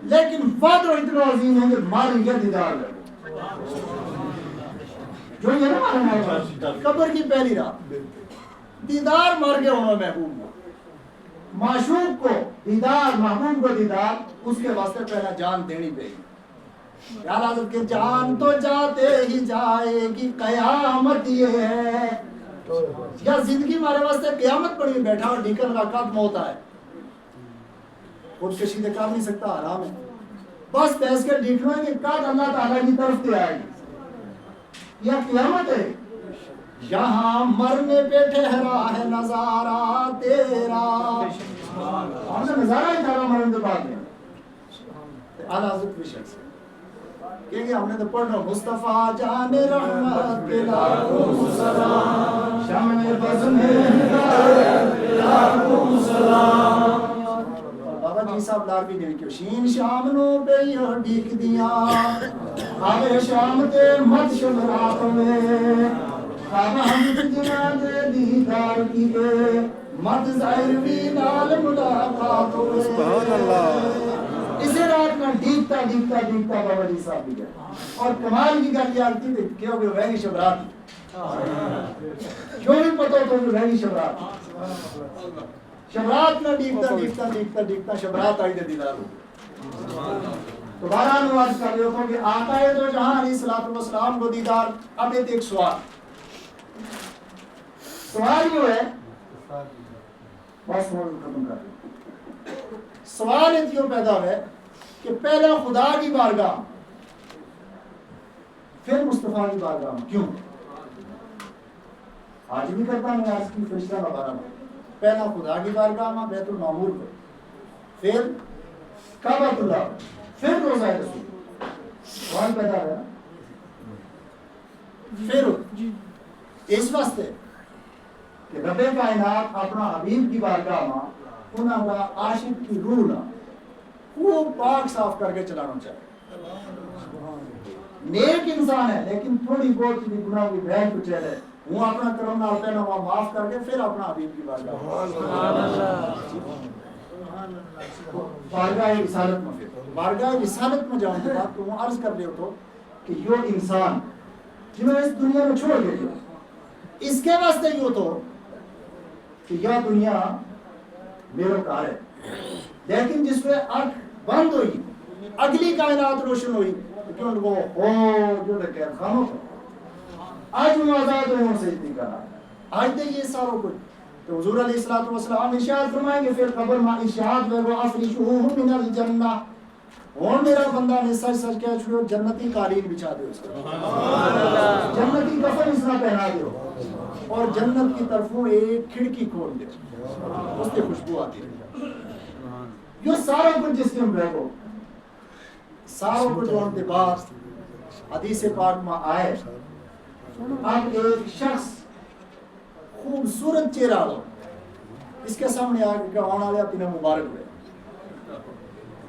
لیکن وعدہ اتنا عظیم ہے کہ مر گیا دیدار لگو. جو یہ نا مارنا قبر کی پہلی رات دیدار مر گیا انہوں محبوب کو. معشوق کو دیدار، محبوب کو دیدار، اس کے واسطے پہلا جان دینی پڑے گی. یا حضرت کہ جان تو جاتے ہی جائے گی قیامت یہ ہے. یا زندگی ہمارے واسطے قیامت پڑی بیٹھا اور ڈھیکن کا قدم ہوتا ہے. خود کشی کر نہیں سکتا، آرام ہے. بس بحث کے ڈھیکنا ہے کہ قد اللہ تعالیٰ کی طرف سے آئے گی. یہ قیامت ہے. یہاں مرنے پہ ٹھہرا ہے نظارہ تیرا. ہم نے نظارہ ہی ٹھہرا مرنے کے بعد میں. اعلیٰ حضرت بھی شخص کہ ہم نے تو پڑھنا مصطفیٰ جان رحمت کے لاکھوں سلام، شمع بزم ہدایت کے لاکھوں سلام. بابا جی صاحب لار بھی نہیں کیوں شین شام نو پہ یہ ڈیک دیا آگے شام تے مت شب رات میں خواب ہم جنا دے دیدار کیے مت ظاہر بھی نال ملاقات ہوئے. سبحان اللہ. اسی رات میں ڈیکتا ڈیکتا ڈیکتا بابا جی صاحب بھی گئے. اور کمال کی گل یہ آتی تھی کہ وہ وہی شبرات جو بھی پتہ تو وہی شبرات شبرات میں ڈیکتا ڈیکتا ڈیکتا ڈیکتا شبرات آئی دے دیدار ہو. دوبارہ نواز کر رہے ہو کہ آقا ہے تو جہاں علیہ الصلوۃ والسلام کو دیدار. اب ایک سوال جو ہے بس ختم کر رہے. سوال اتیوں پیدا ہوئے کہ پہلا خدا کی بارگاہ پھر مصطفیٰ کی بارگاہ میں کیوں؟ آج بھی کرتا میں آج کی فرشتہ کا بارہ میں پہلا خدا کی بارگاہ میں بیت المعمور کو، پھر کعبۃ اللہ، پھر روضہ رسول. سوال پیدا ہوا پھر اس واسطے کہ رب کائنات اپنا حبیب کی بارگاہ میں انہاں کا عاشق کی روح نہ خوب پاک صاف کر کے چلانا چاہیے. نیک انسان ہے لیکن تھوڑی بہت بھی گناہ کی بہن کو چہرے وہ اپنا کرم نال پہنا ہوا معاف کر کے پھر اپنا حبیب کی بارگاہ رسالت میں پھر بارگاہ رسالت میں جاؤں کے بعد تو وہ عرض کر رہے ہو تو کہ یہ انسان جنہوں اس دنیا میں چھوڑ گئے اس کے واسطے یوں تو کہ یہ دنیا میرا کار ہے، لیکن جس پہ آنکھ بند ہوئی اگلی کائنات روشن ہوئی کیوں وہ ہو جو قید خانوں کو آج وہ آزاد ہوئے ان سے اتنی کرا آج دے یہ ساروں کچھ تو حضور علیہ الصلوۃ والسلام ارشاد فرمائیں گے پھر قبر میں اشاعت و افرشوہ من الجنہ، اور میرا بندہ نے سچ سچ کہہ چھوڑو جنتی قالین بچھا دے اس کو، جنتی کفن اس طرح پہنا دے اور جنت کی طرفوں ایک کھڑکی کھول دے اس سے خوشبو آتی ہے، یہ سارا کچھ جس میں رہو سارا کچھ جو ہم بعد حدیث پاک میں آئے اب ایک شخص خوبصورت چہرہ لو اس کے سامنے آ کے کہانا لیا تینہ مبارک ہوئے،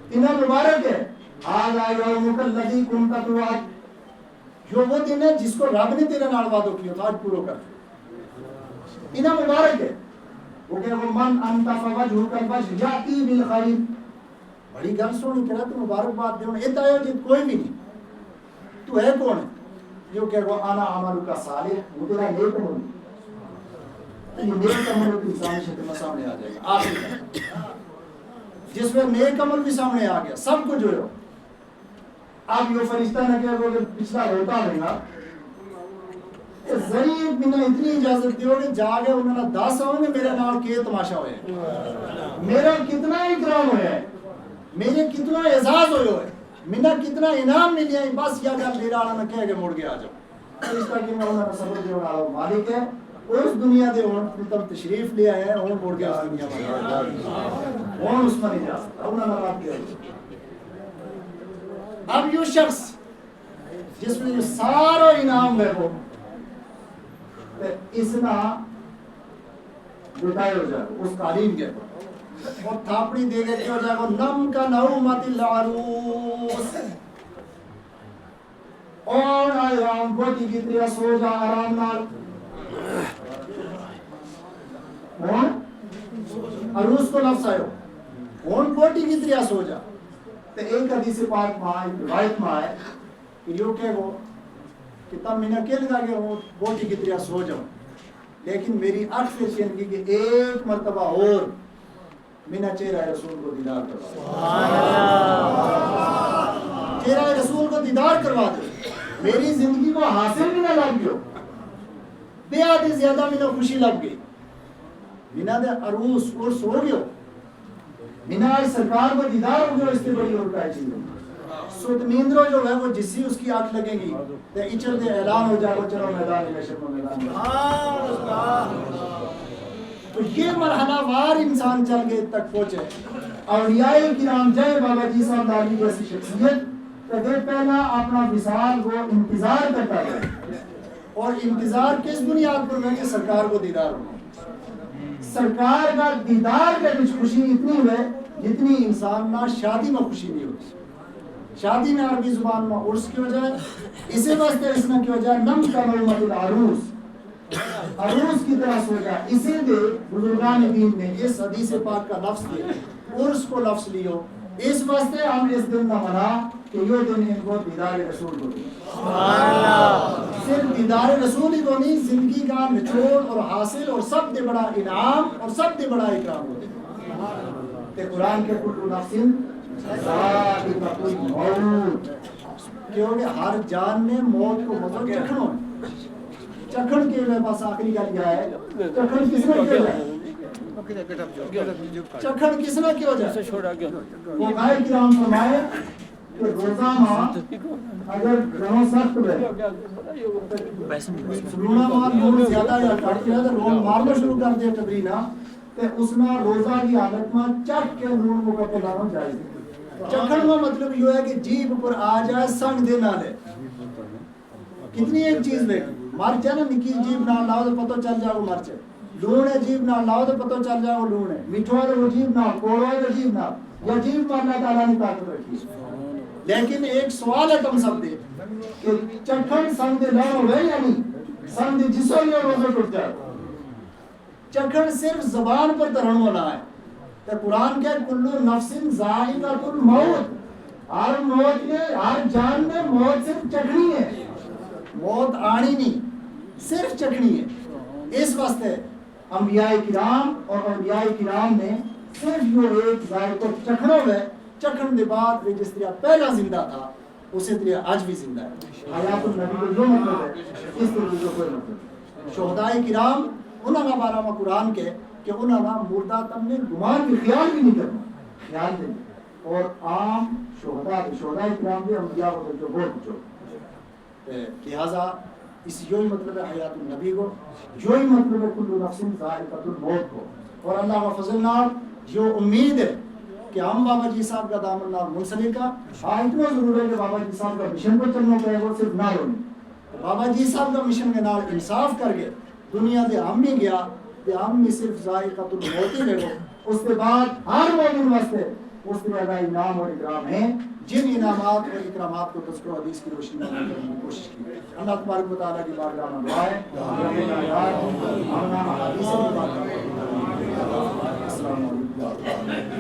تینہ مبارک ہے آجا یومک اللذی کنتا توعد، جو وہ دن ہے جس کو رب نے تیرے نال وعدہ کیا تھا آج پورا کر تینہ مبارک ہے، وہ کہ وہ من انت فوجہک الوجہ یاتی بالخیر، بڑی گل سونی کہہ رہا تو مبارک بات دے اتنا ہے جی کوئی بھی نہیں، تو ہے کون ہے جو کہ وہ انا عمل کا صالح، وہ تیرا نیک عمل یہ نیک عمل کی انسانی شکل میں سامنے آ جائے گا آخر جس میں نیک عمل بھی سامنے آ گیا سب کچھ جو ہے اب یہ فرشتہ نہ کہ وہ پچھلا ہوتا رہے گا ضریب میں اتنی اجازت دیو کہ جا گئے انہوں نے 10 ہوں گے میرے نال کے تماشا ہوئے میرا کتنا اکرام ہویا ہے میرے کتنا اعزاز ہوئے ہوئے میرا کتنا انعام ملی ہے بس یا کہ میرا آنا نہ کہہ کہ مڑ گیا آ جاؤ فرشتہ کہ میں انہوں نے صبر دیو نال مالک ہے اس دنیا دے ہون تم تشریف لے آئے ہیں ہون مڑ گیا اس دنیا میں ہون اس میں نہیں جا سکتا انہوں نے رات کیا اب یہ شخص جس میں یہ سارا انعام ہے وہ اس نہ بتائے ہو جائے اس قالین کے اور تھاپڑی دے گئے کہ ہو جائے گا نم کا نومت العروس اور آئے رام بوٹی کی طرح سو جا آرام نال عروس کو لفظ آئے ہو بوٹی کی طرح سو جا تو ایک حدیث پاک میں آئے روایت میں آئے کہ یہ کہ وہ کہ تب میں نے کہہ لگا کہ وہ بوٹی کی طرح سو جاؤں لیکن میری عرف چین کی کہ ایک مرتبہ اور میں نے چہرہ رسول کو دیدار کروا چہرہ رسول کو دیدار کروا دے میری زندگی کو حاصل بھی نہ لگ گئے بے آدھی زیادہ میں نے خوشی لگ گئی مینا دے عروس عرس ہو گئے مینا سرکار کو دیدار ہو گئے اس سے بڑی اور کائی چیز سوت نیندرو جو ہے وہ جسی اس کی آنکھ لگیں گی تے اچھر دے اعلان ہو جائے وہ چلو میدان محشر میں میدان تو یہ مرحلہ وار انسان چل گئے تک پہنچے اولیاء کرام جائے بابا جی صاحب دالی جیسی شخصیت تو دے پہلا اپنا وصال کو انتظار کرتا ہے اور انتظار کس بنیاد پر میں کہ سرکار کو دیدار ہوں سرکار کا دیدار کا کچھ خوشی اتنی ہے جتنی انسان نہ شادی میں خوشی نہیں ہوتی شادی میں عربی زبان میں عرس کی وجہ ہے اسے واسطے اس میں کی وجہ ہے نم کا نومت العروس عروس کی طرح سو جائے اسی دے بزرگان دین نے اس حدیث پاک کا لفظ دے عرس کو لفظ لیو اس واسطے ہم اس دن نہ منا کہ یہ دن ان کو دیدار رسول کو دی صرف دیدار رسول ہی کو نہیں زندگی کا نچوڑ اور حاصل اور سب دے بڑا انعام اور سب دے بڑا اکرام ہوتے کہ قرآن کے کل نفسن ذائقۃ الموت کیونکہ ہر جان نے موت کو مطلب چکھنا ہے چکھن کے لیے بس آخری گل یہ ہے چکھن کس نے کیا ہے چکھن کس نے کیا ہے وہ بھائی کرام فرمائے کہ روزہ ماں اگر رہو سخت ہے رونا مار زیادہ یا کٹ ہے تو رون مارنا شروع کر دے تبرینا تے اس میں روزہ کی حالت میں چک کے نون مکمل لانا جائز چکھن کا مطلب یہ ہے کہ جیب پر آ جائے سنگ دے نہ لے کتنی ایک چیز لے مر جائے نا نکی جیب نہ لاؤ تو پتہ چل جائے وہ مر جائے لون ہے جیب نہ لاؤ تو پتہ چل جائے وہ لون ہے میٹھا ہے وہ جیب نہ کوڑا ہے تو جیب نہ یا جیب پر اللہ تعالیٰ نے طاقت رکھی لیکن ایک سوال ہے تم سب دے کہ چکھن سنگ دے نہ ہوئے یا نہیں سنگ دے جسو یہ روزہ ٹوٹ جائے چکھن صرف زبان پر ترہن والا ہے تو قرآن کہ کلو نفس ذائقۃ الموت ہر موت نے ہر جان نے موت صرف چکھنی ہے موت آنی نہیں صرف چکھنی ہے اس واسطے انبیاء کرام اور اولیاء کرام نے صرف جو ایک ذائقہ چکھنا ہے، چکھن کے بعد وہ جس طرح پہلا زندہ تھا اسی طرح آج بھی زندہ ہے. حیات النبی کو جو مطلب ہے اس طرح جو کوئی مطلب ہے. شہداء کرام انہوں نے بارہ میں قرآن کے کہ انہوں نے مردہ تم نے گمان کی خیال بھی نہیں کرنا، خیال نہیں. اور عام شہداء کرام بھی انبیاء کو جو بہت جو لہذا اس یہی مطلب ہے حیات النبی کو، یہی مطلب ہے کل نفس ذائقۃ الموت کو. اور اللہ کا فضل نال جو امید ہے کہ ہم بابا جی صاحب کا دامن نال منسلک کا اتنا ضرور ہے کہ بابا جی صاحب کا مشن پر چلنا پڑے گا، صرف نہ ہونے بابا جی صاحب کا مشن کے نال انصاف کر کے دنیا دے ہم ہی گیا تے ہم ہی صرف ذائقۃ الموت ہی لے گو. اس کے بعد ہر مومن واسطے اس طرح کا انعام اور اکرام ہے جن انعامات اور اکرامات کو تذکر حدیث کی روشنی میں کرنے کی کوشش کی. اللہ تبارک و تعالیٰ کی بارگاہ میں دعا ہے السلام علیکم.